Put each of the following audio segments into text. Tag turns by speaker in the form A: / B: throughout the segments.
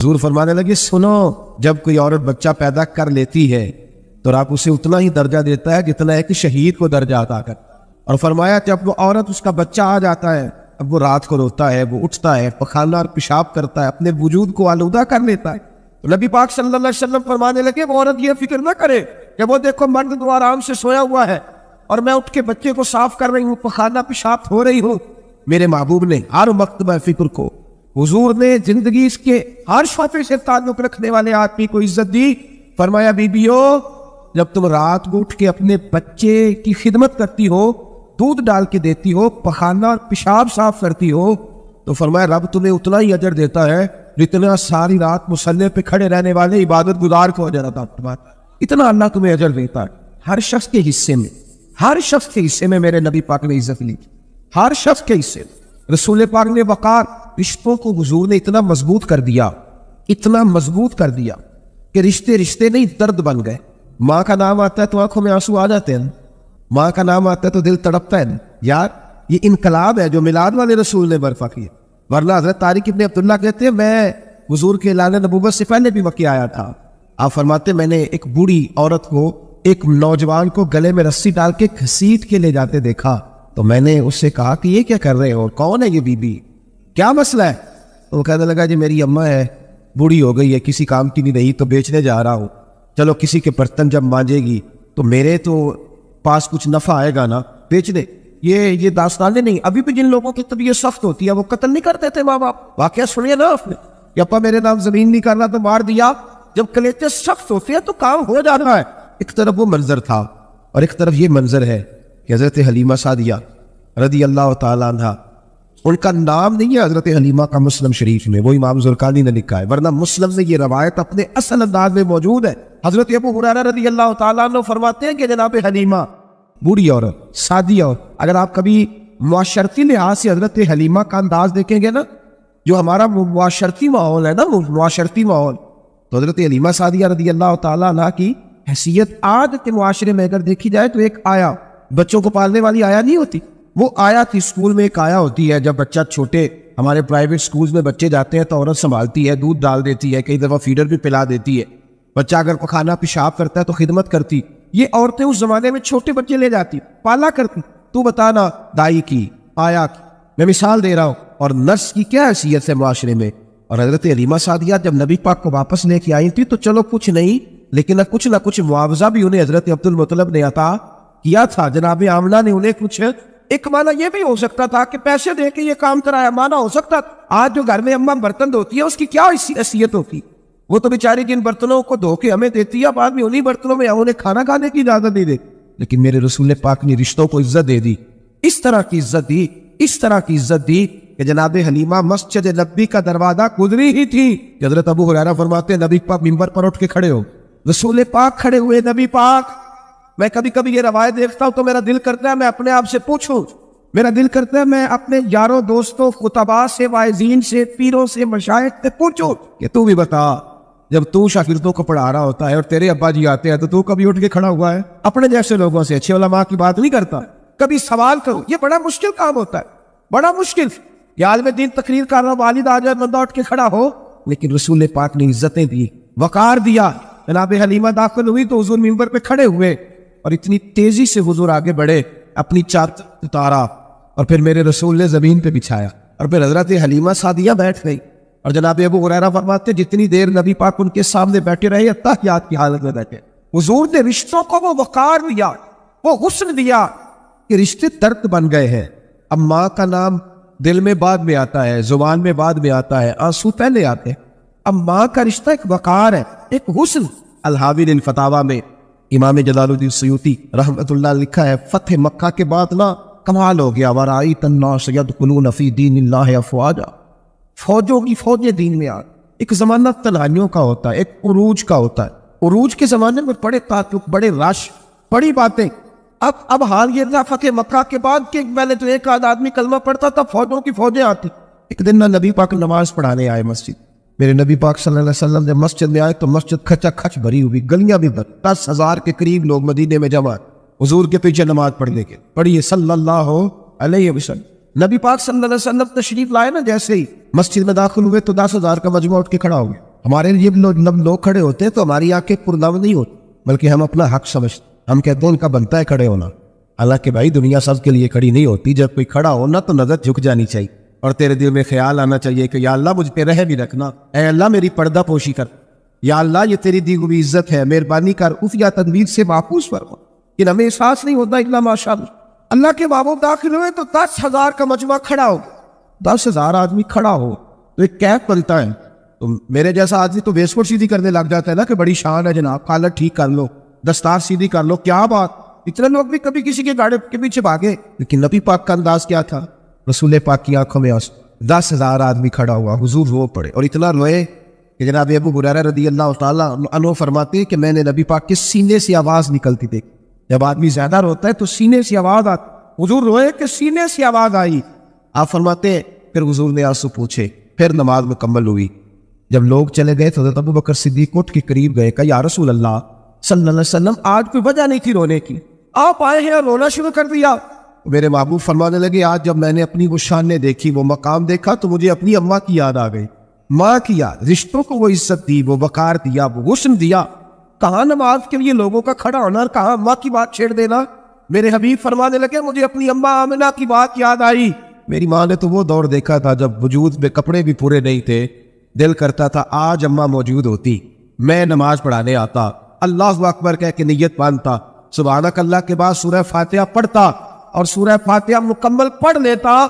A: حضور فرمانے لگے سنو، جب کوئی عورت بچہ پیدا کر لیتی ہے تو آپ اسے اتنا ہی درجہ دیتا ہے جتنا ایک شہید کو درجہ عطا کرتا ہے۔ اور فرمایا جب وہ عورت اس کا بچہ آ جاتا ہے، اب وہ رات کو روتا ہے، وہ اٹھتا ہے، پخانہ اور پیشاب کرتا ہے، اپنے وجود کو آلودہ کر لیتا ہے، تو نبی پاک صلی اللہ علیہ وسلم فرمانے لگے وہ عورت یہ فکر نہ کرے کہ وہ دیکھو مرد تو آرام سے سویا ہوا ہے اور میں اٹھ کے بچے کو صاف کر رہی ہوں، پخانہ پیشاب ہو رہی ہوں۔ میرے محبوب نے ہر مکتبہ فکر کو، حضور نے زندگی اس کے ہر شعبے سے تعلق رکھنے والے آدمی کو عزت دی۔ فرمایا بیبیو، جب تم رات کو اٹھ کے اپنے بچے کی خدمت کرتی ہو، دودھ ڈال کے دیتی ہو، پخانہ اور پیشاب صاف کرتی ہو، تو فرمایا رب تمہیں اتنا ہی اجر دیتا ہے جتنا ساری رات مصلی پہ کھڑے رہنے والے عبادت گزار کو اجر عطا فرماتا ہے۔ اتنا اللہ تمہیں اجر دیتا ہے۔ ہر شخص کے حصے میں، ہر شخص کے حصے میں میرے نبی پاک نے عزت لی، ہر شخص کے حصے میں۔ رسول پاک نے وقار، رشتوں کو حضور نے اتنا مضبوط کر دیا، اتنا مضبوط کر دیا کہ رشتے رشتے نہیں درد بن گئے۔ ماں کا نام آتا ہے تو آنکھوں میں آنسو آ جاتے ہیں، ماں کا نام آتا ہے تو دل تڑپتا ہے۔ یار یہ انقلاب ہے جو میلاد والے رسول نے برپا کیا، ورنہ حضرت طارق ابن عبداللہ کہتے ہیں میں حضور کے اعلان نبوت سے پہلے بھی مکے آیا تھا۔ آپ فرماتے میں نے ایک بوڑھی عورت کو، ایک نوجوان کو گلے میں رسی ڈال کے گھسیٹ کے لے جاتے دیکھا، تو میں نے اس سے کہا کہ یہ کیا کر رہے ہو، کون ہے یہ بی بی، کیا مسئلہ ہے؟ تو وہ کہنے لگا جی میری اماں ہے، بوڑھی ہو گئی ہے، کسی کام کی نہیں رہی، تو بیچنے جا رہا ہوں، چلو کسی کے برتن جب مانجے گی تو میرے تو پاس کچھ نفع آئے گا نا، بیچ دے۔ یہ داستانیں نہیں، ابھی بھی جن لوگوں کی طبیعت سخت ہوتی ہے وہ قتل نہیں کرتے تھے ماں باپ، واقعہ سنیے نا آپ نے کہ ابا میرے نام زمین نہیں کرنا تو مار دیا۔ جب کلیجے سخت ہوتے ہیں تو کام ہو جاتا ہے۔ ایک طرف وہ منظر تھا اور ایک طرف یہ منظر ہے کہ حضرت حلیمہ سعدیہ رضی اللہ تعالیٰ عنہ، ان کا نام نہیں ہے حضرت حلیمہ کا مسلم شریف میں، وہ امام زرقانی نے لکھا ہے، ورنہ مسلم سے یہ روایت اپنے اصل انداز میں موجود ہے۔ حضرت ابو ہریرہ رضی اللہ تعالیٰ عنہ فرماتے ہیں کہ جناب حلیمہ بوڑھی عورت، سعدیہ عورت، اگر آپ کبھی معاشرتی لحاظ سے حضرت حلیمہ کا انداز دیکھیں گے نا، جو ہمارا معاشرتی ماحول ہے نا، معاشرتی ماحول، تو حضرت حلیمہ سعدیہ رضی اللہ تعالیٰ عنہ کی حیثیت آج کے معاشرے میں اگر دیکھی جائے تو ایک آیا، بچوں کو پالنے والی آیا نہیں ہوتی، وہ آیا تھی۔ اسکول میں ایک آیا ہوتی ہے، جب بچہ چھوٹے ہمارے پرائیویٹ سکولز میں بچے جاتے ہیں تو عورت سنبھالتی ہے، دودھ ڈال دیتی ہے، کئی دفعہ فیڈر بھی پلا دیتی ہے، بچہ اگر پخانہ پیشاب کرتا ہے تو خدمت کرتی۔ یہ عورتیں اس زمانے میں چھوٹے بچے لے جاتی، پالا کرتی۔ تو بتانا دائی کی، آیا کی، میں مثال دے رہا ہوں، اور نرس کی کیا حیثیت ہے معاشرے میں۔ اور حضرت حلیمہ سعدیہ جب نبی پاک کو واپس لے کے آئی تھی تو چلو کچھ نہیں، لیکن نہ کچھ معاوضہ بھی انہیں حضرت عبد المطلب نے عطا کیا تھا۔ جناب آمنہ نے انہیں کچھ، ایک معنی یہ بھی ہو سکتا تھا کہ پیسے دے کے یہ کام کرایا، معنی ہو سکتا آج جو گھر میں اماں برتن دھوتی ہے اس کی کیا حیثیت ہوتی، وہ تو بیچاری جن برتنوں کو دھو کے ہمیں دیتی ہے، بعد میں انہی برتنوں میں انہیں کھانا کھانے کی اجازت نہیں دیتی۔ لیکن میرے رسول پاک نے رشتوں کو عزت دے دی، اس طرح کی عزت دی، اس طرح کی عزت دی کہ جناب حلیمہ مسجد نبی کا دروازہ گزری ہی تھی کہ حضرت ابو ہریرہ فرماتے ہیں نبی پاک منبر پر اٹھ کے کھڑے ہو، رسول پاک کھڑے ہوئے، نبی پاک۔ میں کبھی کبھی یہ روایت دیکھتا ہوں تو میرا دل کرتا ہے میں اپنے آپ سے پوچھوں، میرا دل کرتا ہے میں اپنے یاروں دوستوں خطباء سے، واعظین سے، پیروں سے، مشائخ سے پوچھوں کہ تو بھی بتا، جب تو شاگردوں کو پڑھا رہا ہوتا ہے اور تیرے ابا جی آتے ہیں تو کبھی اٹھ کے کھڑا ہوا ہے اپنے جیسے لوگوں سے، اچھے علماء کی بات نہیں کرتا، کبھی سوال کرو؟ یہ بڑا مشکل کام ہوتا ہے، بڑا مشکل۔ یہ عالم دین تقریر کر رہا، والد آ جائے، بندہ اٹھ کے کھڑا ہو، لیکن رسول پاک نے عزتیں دی، وقار دیا۔ جناب حلیمہ داخل ہوئی تو حضور منبر پہ کھڑے ہوئے اور اتنی تیزی سے حضور آگے بڑھے، اپنی چادر اتارا اور پھر میرے رسول نے زمین پہ بچھایا اور پھر حضرت حلیمہ سعدیہ بیٹھ گئی۔ اور جناب ابو ہریرہ فرماتے جتنی دیر نبی پاک ان کے سامنے بیٹھے رہے اتحیات کی حالت میں بیٹھے، حضور نے رشتوں کو وہ وقار دیا، وہ حسن دیا کہ رشتے درد بن گئے ہیں۔ اب ماں کا نام دل میں بعد میں آتا ہے، زبان میں بعد میں آتا ہے، آنسو پہلے آتے ہیں۔ اب ماں کا رشتہ ایک وقار ہے، ایک حسن۔ الحاوی للفتاوی میں امام جلال الدین سیوطی رحمۃ اللہ لکھا ہے فتح مکہ کے بعد نا کمال ہو گیا، وَرَأَيْتَ النَّاسَ يَدْخُلُونَ فِي دِينِ اللَّهِ أَفْوَاجًا، فوجوں کی فوجیں دین میں آ۔ ایک زمانہ تنہائیوں کا ہوتا ہے، ایک عروج کا ہوتا ہے، عروج کے زمانے میں بڑے تعلق، بڑے رش، بڑی باتیں۔ اب حال یہ تھا فتح مکہ کے بعد کہ پہلے تو ایک آدھ آدمی کلمہ پڑھتا تھا، فوجوں کی فوجیں آتی۔ ایک دن نہ نبی پاک نماز پڑھانے آئے مسجد، میرے نبی پاک صلی اللہ علیہ وسلم جب مسجد میں آئے تو مسجد کھچا کھچ بھری ہوئی، گلیاں بھی بھر، 10,000 کے قریب لوگ مدینے میں جمع، حضور کے پیچھے نماز پڑھنے کے۔ پڑھیے صلی اللہ علیہ وسلم۔ نبی پاک صلی اللہ علیہ وسلم تشریف لائے نا، جیسے ہی مسجد میں داخل ہوئے تو 10,000 کا مجموعہ اٹھ کے کھڑا ہو گیا۔ ہمارے لیے لوگ کھڑے ہوتے ہیں تو ہماری آنکھیں پرنم نہیں ہوتی، بلکہ ہم اپنا حق سمجھتے، ہم کہتے ہیں ان کا بنتا ہے کھڑے ہونا۔ حالانکہ بھائی دنیا سب کے لیے کھڑی نہیں ہوتی، جب کوئی کھڑا ہونا تو نظر جھک جانی چاہیے اور تیرے دل میں خیال آنا چاہیے کہ یا اللہ مجھ پہ رحم بھی رکھنا، اے اللہ میری پردہ پوشی کر، یا اللہ یہ تیری دی ہوئی عزت ہے، مہربانی کر، خفیہ تدبیر سے محفوظ فرما۔ کہ ہمیں احساس نہیں ہوتا الا ماشاءاللہ اللہ کے بابوں داخل ہوئے تو 10,000 کا مجمع کھڑا ہو، 10,000 آدمی کھڑا ہو تو ایک کیف بنتا ہے، تو میرے جیسا آدمی تو ویسکوٹ سیدھی کرنے لگ جاتا ہے نا کہ بڑی شان ہے جناب، کالر ٹھیک کر لو، دستار سیدھی کر لو، کیا بات۔ اتنے لوگ بھی کبھی کسی کے گاڑی کے پیچھے بھاگے، لیکن نبی پاک کا انداز کیا تھا؟ رسول پاک کی آنکھوں میں آنسو، 10,000 آدمی کھڑا ہوا، حضور رو پڑے اور اتنا روئے کہ جناب ابو ہریرہ رضی اللہ تعالیٰ عنہ فرماتے ہیں کہ میں نے نبی پاک کے سینے سے آواز نکلتی دیکھی۔ جب آدمی زیادہ روتا ہے تو سینے سے آواز آتی، حضور روئے کہ سینے سے آواز آئی۔ آپ فرماتے ہیں پھر حضور نے آنسو پوچھے، پھر نماز مکمل ہوئی۔ جب لوگ چلے گئے تو حضرت ابو بکر صدیق اٹھ کے قریب گئے، کہا یا رسول اللہ صلی اللہ علیہ وسلم آج کوئی وجہ نہیں تھی رونے کی، آپ آئے ہیں اور رونا شروع کر دیا۔ میرے محبوب فرمانے لگے آج جب میں نے اپنی وہ شانیں دیکھی، وہ مقام دیکھا تو مجھے اپنی اماں کی یاد آ گئی، ماں کی یاد، رشتوں کو وہ عزت دی، وہ وقار دیا، وہ حسن دیا۔ کہاں نماز کے لیے لوگوں کا کھڑا ہونا اور کہاں اماں کی بات چھیڑ دینا۔ میرے حبیب فرمانے لگے مجھے اپنی اماں آمنہ کی بات یاد آئی، میری ماں نے تو وہ دور دیکھا تھا جب وجود میں کپڑے بھی پورے نہیں تھے، دل کرتا تھا آج اماں موجود ہوتی، میں نماز پڑھانے آتا، اللہ اکبر کہہ کے نیت باندھتا، سبحانک اللہ کے بعد سورہ فاتحہ پڑھتا اور سورہ فاتحہ مکمل پڑھ لیتا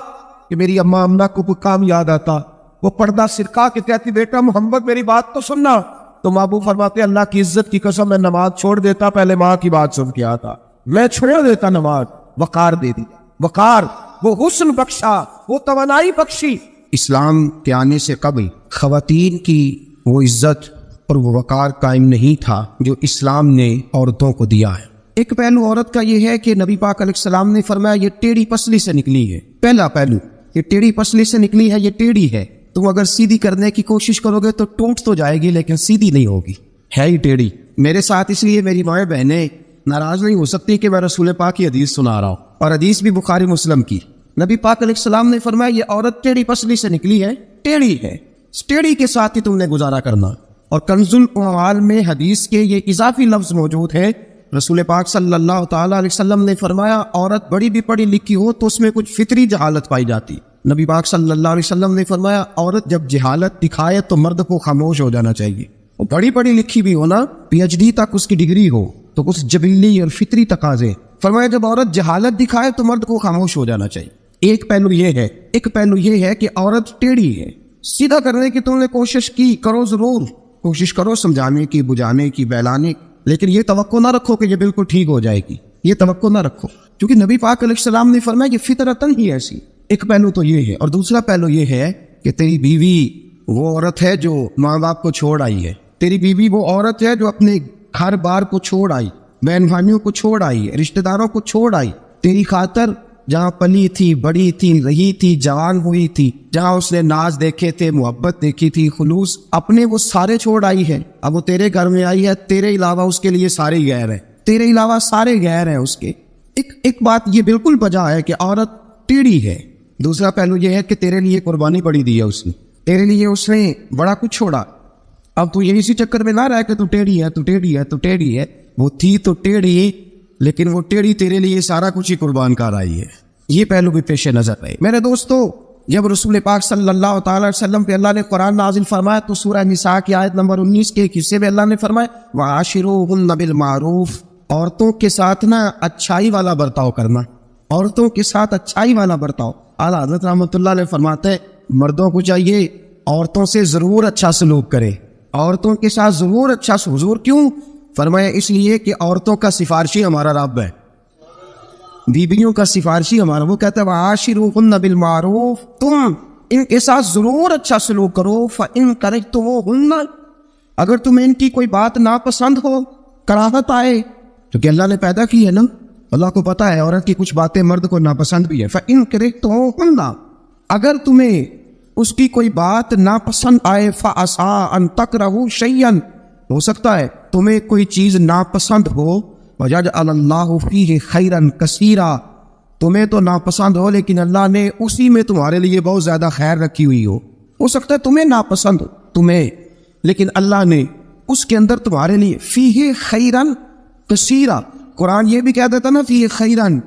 A: کہ میری اماں آمنہ کو کوئی کام یاد آتا، وہ پردہ سرکا کے کہتی بیٹا محمد میری بات تو سننا، تو محبوب فرماتے اللہ کی عزت کی قسم میں نماز چھوڑ دیتا، پہلے ماں کی بات سن کے آتا، میں چھوڑ دیتا نماز، وقار دے دی، وقار، وہ حسن بخشا، وہ توانائی بخشی۔
B: اسلام کے آنے سے قبل خواتین کی وہ عزت اور وہ وقار قائم نہیں تھا جو اسلام نے عورتوں کو دیا ہے۔ ایک پہلو عورت کا یہ ہے کہ نبی پاک علیہ السلام نے فرمایا یہ ٹیڑھی پسلی سے نکلی ہے، پہلا پہلو یہ ٹیڑھی پسلی سے نکلی ہے، یہ ٹیڑھی ہے، تم اگر سیدھی کرنے کی کوشش کرو گے تو ٹوٹ تو جائے گی لیکن سیدھی نہیں ہوگی، ہے ہی ٹیڑھی۔ میرے ساتھ اس لیے میری مائیں بہنیں ناراض نہیں ہو سکتی کہ میں رسول پاک کی حدیث سنا رہا ہوں، اور حدیث بھی بخاری مسلم کی۔ نبی پاک علیہ السلام نے فرمایا یہ عورت ٹیڑھی پسلی سے نکلی ہے، ٹیڑھی ہے، اس ٹیڑھی کے ساتھ ہی تم نے گزارا کرنا۔ اور کنز الاعمال میں حدیث کے یہ اضافی لفظ موجود ہے، رسول پاک صلی اللہ تعالیٰ علیہ وسلم نے فرمایا عورت بڑی بھی پڑھی لکھی ہو تو اس میں کچھ فطری جہالت پائی جاتی۔ نبی پاک صلی اللہ علیہ وسلم نے فرمایا عورت جب جہالت دکھائے تو مرد کو خاموش ہو جانا چاہیے، وہ بڑی پڑھی لکھی بھی ہونا، PhD تک اس کی ڈگری ہو تو کچھ جبلی اور فطری تقاضے، فرمایا جب عورت جہالت دکھائے تو مرد کو خاموش ہو جانا چاہیے۔ ایک پہلو یہ ہے، ایک پہلو یہ ہے کہ عورت ٹیڑھی ہے، سیدھا کرنے کی تم نے کوشش کی، کرو ضرور کوشش کرو سمجھانے کی، بجھانے کی، بہلانے، لیکن یہ توقع نہ رکھو کہ یہ بالکل ٹھیک ہو جائے گی، یہ توقع نہ رکھو، کیونکہ نبی پاک علیہ السلام نے فرمایا یہ فطرتاً ہی ایسی۔ ایک پہلو تو یہ ہے، اور دوسرا پہلو یہ ہے کہ تیری بیوی وہ عورت ہے جو ماں باپ کو چھوڑ آئی ہے، تیری بیوی وہ عورت ہے جو اپنے گھر بار کو چھوڑ آئی، بہن بھائیوں کو چھوڑ آئی، رشتہ داروں کو چھوڑ آئی، تیری خاطر جہاں پلی تھی، بڑی تھی، رہی تھی، جوان ہوئی تھی، جہاں اس نے ناز دیکھے تھے، محبت دیکھی تھی، خلوص اپنے وہ سارے چھوڑ آئی ہے، اب وہ تیرے گھر میں آئی ہے، تیرے علاوہ اس کے لیے سارے غیر ہیں، تیرے علاوہ سارے غیر ہیں اس کے۔ ایک بات یہ بالکل بجا ہے کہ عورت ٹیڑھی ہے، دوسرا پہلو یہ ہے کہ تیرے لیے قربانی بڑی دی ہے اس نے، تیرے لیے اس نے بڑا کچھ چھوڑا، اب تو یہ اسی چکر میں نہ رہا کہ تو ٹیڑھی ہے، تو ٹیڑھی ہے، تو ٹیڑھی ہے، وہ تھی تو ٹیڑھی لیکن وہ ٹیڑھی تیرے لیے سارا کچھ ہی قربان کر آئی ہے، یہ پہلو بھی پیش نظر ہے۔ میرے دوستو جب رسول پاک صلی اللہ تعالی وسلم پہ اللہ نے قرآن نازل فرمایا تو سورہ نساء کی آیت نمبر 19 کے ایک حصے میں اللہ نے فرمایا وَعَاشِرُوهُنَّ بِالْمَعْرُوفِ، عورتوں کے ساتھ نا اچھائی والا برتاؤ کرنا، عورتوں کے ساتھ اچھائی والا برتاؤ۔ اعلیٰ حضرت رحمۃ اللہ علیہ فرماتے ہیں مردوں کو چاہیے عورتوں سے ضرور اچھا سلوک کرے، عورتوں کے ساتھ ضرور اچھا سلوک۔ حضور کیوں فرمایا؟ اس لیے کہ عورتوں کا سفارشی ہمارا رب ہے، بیویوں کا سفارشی ہمارا، وہ کہتا ہے وَعَاشِرُوهُنَّ بِالْمَعْرُوفِ، تم ان کے ساتھ ضرور اچھا سلوک کرو، فَإِن كَرِهْتُمُوهُنَّ، اگر تمہیں ان کی کوئی بات ناپسند ہو، کراہت آئے، کیونکہ اللہ نے پیدا کی ہے نا، اللہ کو پتا ہے عورت کی کچھ باتیں مرد کو ناپسند بھی ہے، فَإِن كَرِهْتُمُوهُنَّ، اگر تمہیں اس کی کوئی بات ناپسند آئے، فَعَسَىٰ أَن تَكْرَهُوا شَيْئًا، ہو سکتا ہے تمہیں کوئی چیز ناپسند ہو، وَيَجْعَلَ اللَّهُ فِيهِ خَيْرًا كَثِيرًا، تمہیں تو ناپسند ہو لیکن اللہ نے اسی میں تمہارے لیے بہت زیادہ خیر رکھی ہوئی ہو سکتا ہے تمہیں ناپسند ہو، تمہیں لیکن اللہ نے اس کے اندر تمہارے لیے فیہ خیرن کثیرا، قرآن یہ بھی کہہ دیتا نا فیہ خیرن،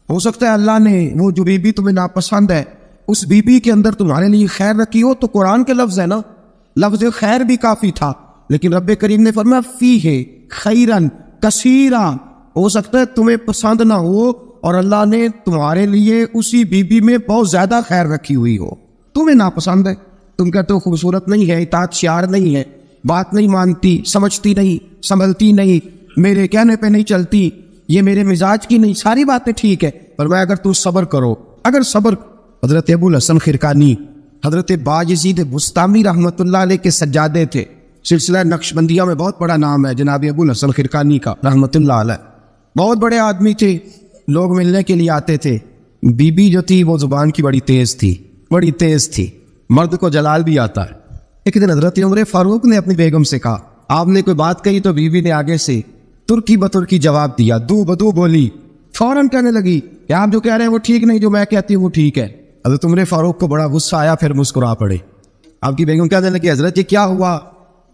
B: ہو سکتا ہے اللہ نے وہ جو بیوی تمہیں ناپسند ہے اس بیوی کے اندر تمہارے لیے خیر رکھی ہو، تو قرآن کے لفظ ہے نا، لفظ خیر بھی کافی تھا، لیکن رب کریم نے فرمایا فیہ خیرن کثیرا، ہو سکتا ہے تمہیں پسند نہ ہو اور اللہ نے تمہارے لیے اسی بیوی میں بہت زیادہ خیر رکھی ہوئی ہو، تمہیں ناپسند ہے، تم کہتے ہو خوبصورت نہیں ہے، اطاعت شعار نہیں ہے، بات نہیں مانتی، سمجھتی نہیں، سنبھلتی نہیں، میرے کہنے پہ نہیں چلتی، یہ میرے مزاج کی نہیں، ساری باتیں ٹھیک ہے، پر میں اگر تم صبر کرو، اگر صبر، حضرت ابو الحسن خرقانی، حضرت باجزید بستامی رحمۃ اللہ علیہ کے سجادے تھے، سلسلہ نقشبندیہ میں بہت بڑا نام ہے جناب ابو الحسن خرقانی کا رحمۃ اللہ علیہ، بہت بڑے آدمی تھے، لوگ ملنے کے لیے آتے تھے، بی بی جو تھی وہ زبان کی بڑی تیز تھی، بڑی تیز تھی، مرد کو جلال بھی آتا ہے۔ ایک دن حضرت عمر فاروق نے اپنی بیگم سے کہا، آپ نے کوئی بات کہی تو بیوی نے آگے سے ترکی بترکی جواب دیا، دو بدو بولی، فوراً کہنے لگی کہ آپ جو کہہ رہے ہیں وہ ٹھیک نہیں، جو میں کہتی ہوں وہ ٹھیک ہے۔ حضرت عمر فاروق کو بڑا غصہ آیا، پھر مسکرا پڑے۔ آپ کی بیگم کہنے لگی حضرت یہ کیا ہوا؟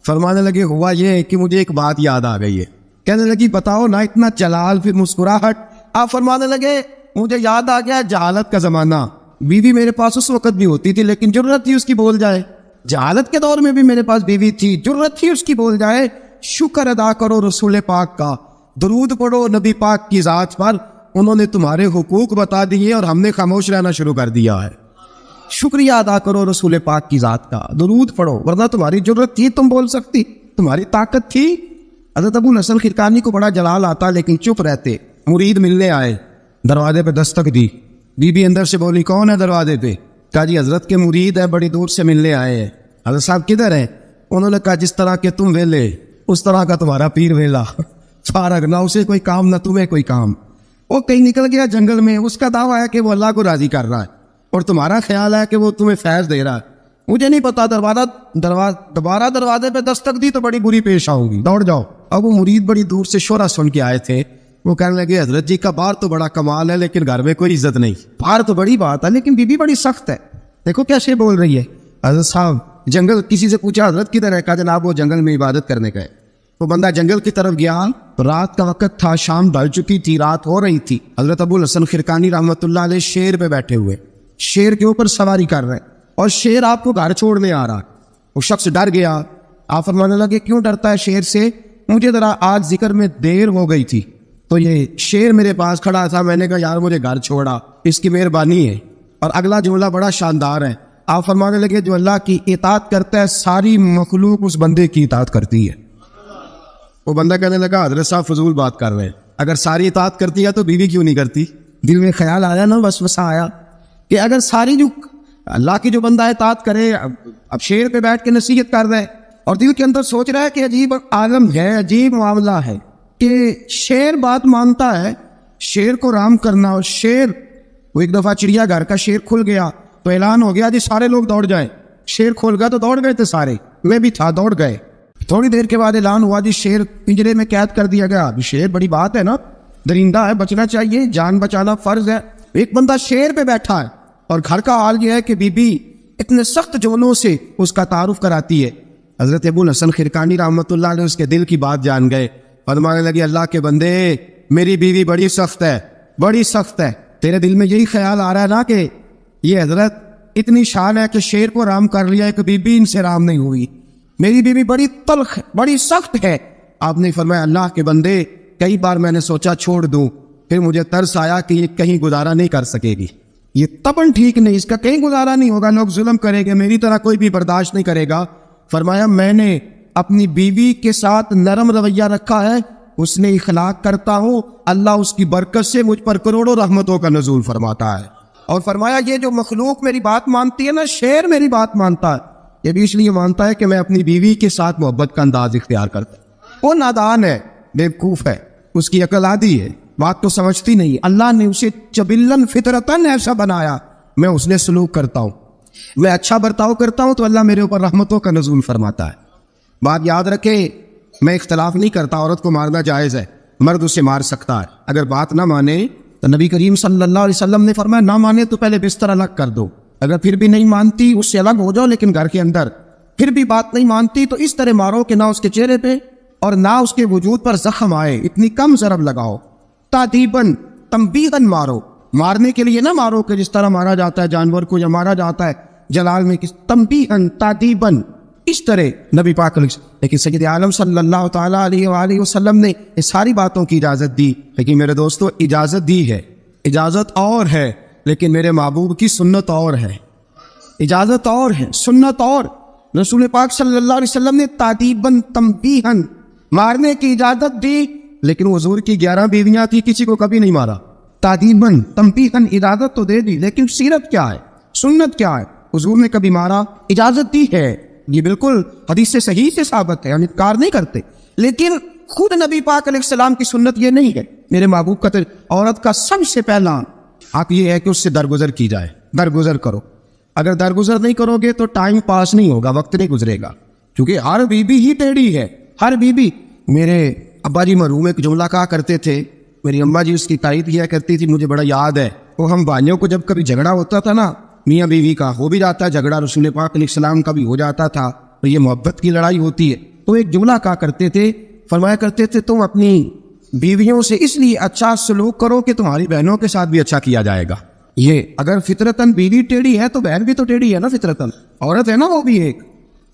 B: فرمانے لگے ہوا یہ کہ مجھے ایک بات یاد آ گئی ہے۔ کہنے لگی بتاؤ نہ، اتنا جلال پھر مسکراہٹ۔ آپ فرمانے لگے مجھے یاد آ گیا جہالت کا زمانہ، بیوی میرے پاس اس وقت بھی ہوتی تھی لیکن ضرورت تھی اس کی بول جائے، جہالت کے دور میں بھی میرے پاس بیوی تھی، ضرورت تھی اس کی بول جائے۔ شکر ادا کرو رسول پاک کا، درود پڑھو نبی پاک کی ذات پر، انہوں نے تمہارے حقوق بتا دیے اور ہم نے خاموش رہنا شروع کر دیا ہے۔ شکریہ ادا کرو رسول پاک کی ذات کا، درود پڑھو، ورنہ تمہاری ضرورت تھی تم بول سکتی، تمہاری طاقت تھی۔ حضرت ابو الحسن خرقانی کو بڑا جلال آتا لیکن چپ رہتے۔ مرید ملنے آئے، دروازے پہ دستک دی، بی بی اندر سے بولی کون ہے دروازے پہ؟ کہا جی حضرت کے مرید ہے، بڑی دور سے ملنے آئے ہیں۔ حضرت صاحب کدھر ہیں؟ انہوں نے کہا جس طرح کہ تم ویلے اس طرح کا تمہارا پیر ویلا، فارغ، نہ اسے کوئی کام نہ تمہیں کوئی کام۔ وہ کہیں نکل گیا جنگل میں، اس کا دعویٰ ہے کہ وہ اللہ کو راضی کر رہا ہے اور تمہارا خیال ہے کہ وہ تمہیں فیض دے رہا ہے۔ مجھے نہیں پتا، دوبارہ دروازے پہ دستک دی تو بڑی بری پیش آؤں گی، دوڑ جاؤ۔ اب وہ مرید بڑی دور سے شورا سن کے آئے تھے، وہ کہنے لگے حضرت جی کا باہر تو بڑا کمال ہے لیکن گھر میں کوئی عزت نہیں، باہر تو بڑی بات ہے لیکن بی بی بڑی سخت ہے، دیکھو کیسے بول رہی ہے۔ حضرت صاحب جنگل، کسی سے پوچھا حضرت کدھر ہے؟ کہا جناب وہ جنگل میں عبادت کرنے گئے۔ وہ بندہ جنگل کی طرف گیا، رات کا وقت تھا، شام ڈھل چکی تھی، رات ہو رہی تھی۔ حضرت ابو الحسن خرقانی رحمۃ اللہ علیہ شیر پہ بیٹھے ہوئے، شیر کے اوپر سواری کر رہے ہیں اور شیر آپ کو گھر چھوڑنے آ رہا۔ وہ شخص ڈر گیا، آپ فرمانے لگے کیوں ڈرتا ہے شیر سے؟ مجھے ذرا آج ذکر میں دیر ہو گئی تھی تو یہ شیر میرے پاس کھڑا تھا، میں نے کہا یار مجھے گھر چھوڑا، اس کی مہربانی ہے۔ اور اگلا جملہ بڑا شاندار ہے، آپ فرمانے لگے جو اللہ کی اطاعت کرتا ہے ساری مخلوق اس بندے کی اطاعت کرتی ہے۔ وہ بندہ کہنے لگا حضرت صاحب فضول بات کر رہے ہیں، اگر ساری اطاعت کرتی ہے تو بیوی کیوں نہیں کرتی؟ دل میں خیال آیا نا، وسوسہ آیا کہ اگر ساری جو اللہ کی جو بندہ اطاعت کرے، اب شیر پہ بیٹھ کے نصیحت کر رہا ہے اور دل کے اندر سوچ رہا ہے کہ عجیب عالم ہے، عجیب معاملہ ہے کہ شیر بات مانتا ہے، شیر کو رام کرنا، اور شیر، وہ ایک دفعہ چڑیا گھر کا شیر کھل گیا تو اعلان ہو گیا جی سارے لوگ دوڑ جائیں، شیر کھول گیا تو دوڑ گئے تھے سارے، میں بھی تھا، دوڑ گئے۔ تھوڑی دیر کے بعد اعلان ہوا جی شیر پنجرے میں قید کر دیا گیا۔ ابھی شیر بڑی بات ہے نا، درندہ ہے، بچنا چاہیے، جان بچانا فرض ہے۔ ایک بندہ شیر پہ بیٹھا ہے اور گھر کا حال یہ ہے کہ بی بی اتنے سخت جملوں سے اس کا تعارف کراتی ہے۔ حضرت ابو الحسن خرقانی رحمۃ اللہ علیہ اس کے دل کی بات جان گئے، فرمانے لگے اللہ کے بندے میری بیوی بڑی سخت ہے، بڑی سخت ہے، تیرے دل میں یہی خیال آ رہا ہے نا کہ یہ حضرت اتنی شان ہے کہ شیر کو رام کر لیا، ایک بی بی ان سے رام نہیں ہوئی، میری بیوی بڑی تلخ ہے، بڑی سخت ہے۔ آپ نے فرمایا اللہ کے بندے کئی بار میں نے سوچا چھوڑ دوں، پھر مجھے ترس آیا کہ یہ کہیں گزارا نہیں کر سکے گی، یہ تپن ٹھیک نہیں، اس کا کہیں گزارا نہیں ہوگا، لوگ ظلم کریں گے، میری طرح کوئی بھی برداشت نہیں کرے گا۔ فرمایا میں نے اپنی بیوی کے ساتھ نرم رویہ رکھا ہے، اس نے اخلاق کرتا ہوں، اللہ اس کی برکت سے مجھ پر کروڑوں رحمتوں کا نزول فرماتا ہے۔ اور فرمایا یہ جو مخلوق میری بات مانتی ہے نا، شیر میری بات مانتا ہے، یہ بھی اس لیے مانتا ہے کہ میں اپنی بیوی کے ساتھ محبت کا انداز اختیار کرتا ہوں۔ وہ نادان ہے، بیوقوف ہے، اس کی عقل آدھی ہے، بات تو سمجھتی نہیں، اللہ نے اسے جبلن فطرتاً ایسا بنایا، میں اس نے سلوک کرتا ہوں، میں اچھا برتاؤ کرتا ہوں تو اللہ میرے اوپر رحمتوں کا نزول فرماتا ہے۔ بات یاد رکھے، میں اختلاف نہیں کرتا، عورت کو مارنا جائز ہے، مرد اسے مار سکتا ہے، اگر بات نہ مانے تو نبی کریم صلی اللہ علیہ وسلم نے فرمایا نہ مانے تو پہلے بستر الگ کر دو، اگر پھر بھی نہیں مانتی اس سے الگ ہو جاؤ لیکن گھر کے اندر پھر بھی بات نہیں مانتی تو اس طرح مارو کہ نہ اس کے چہرے پہ اور نہ اس کے وجود پر زخم آئے، اتنی کم ضرب لگاؤ، تادیباً تنبیہاً مارو، مارنے کے لیے نہ مارو کہ جس طرح مارا جاتا ہے جانور کو یا مارا جاتا ہے جلال میں، تنبیہاً تادیباً، اس طرح نبی پاک لیکن سید عالم صلی اللہ تعالیٰ علیہ وآلہ وسلم نے اس ساری باتوں کی اجازت دی، لیکن میرے دوستو اجازت دی ہے، اجازت اور ہے، لیکن میرے محبوب کی سنت اور ہے، اجازت اور ہے سنت اور۔ رسول پاک صلی اللہ علیہ وسلم نے تادیباً تنبیہاً مارنے کی اجازت دی، لیکن حضور کی 11 بیویاں تھی، کسی کو کبھی نہیں مارا۔ تادیباً تنبیہاً اجازت تو دے دی، لیکن سیرت کیا ہے، سنت کیا ہے؟ حضور نے کبھی مارا؟ اجازت دی ہے، یہ بالکل حدیث سے صحیح سے ثابت ہے، ہم انکار نہیں کرتے، لیکن خود نبی پاک علیہ السلام کی سنت یہ نہیں ہے۔ میرے محبوب کا عورت کا سب سے پہلا حق یہ ہے کہ اس سے درگزر کی جائے، درگزر کرو۔ اگر درگزر نہیں کرو گے تو ٹائم پاس نہیں ہوگا، وقت نہیں گزرے گا، کیونکہ ہر بیوی ہی ٹیڑھی ہے، ہر بیوی۔ میرے ابا جی مرحوم ایک جملہ کہا کرتے تھے، میری اماں جی اس کی تائید کیا کرتی تھی، مجھے بڑا یاد ہے، وہ ہم بھائیوں کو جب کبھی جھگڑا ہوتا تھا نا، میاں بیوی کا ہو بھی جاتا ہے جھگڑا، رسول پاک علیہ السلام کا بھی ہو جاتا تھا، تو یہ محبت کی لڑائی ہوتی ہے، تو ایک جملہ کہا کرتے تھے، فرمایا کرتے تھے تم اپنی بیویوں سے اس لیے اچھا سلوک کرو کہ تمہاری بہنوں کے ساتھ بھی اچھا کیا جائے گا۔ یہ اگر فطرتاً بیوی ٹیڑھی ہے تو بہن بھی تو ٹیڑھی ہے نا، فطرتاً عورت ہے نا وہ بھی ایک۔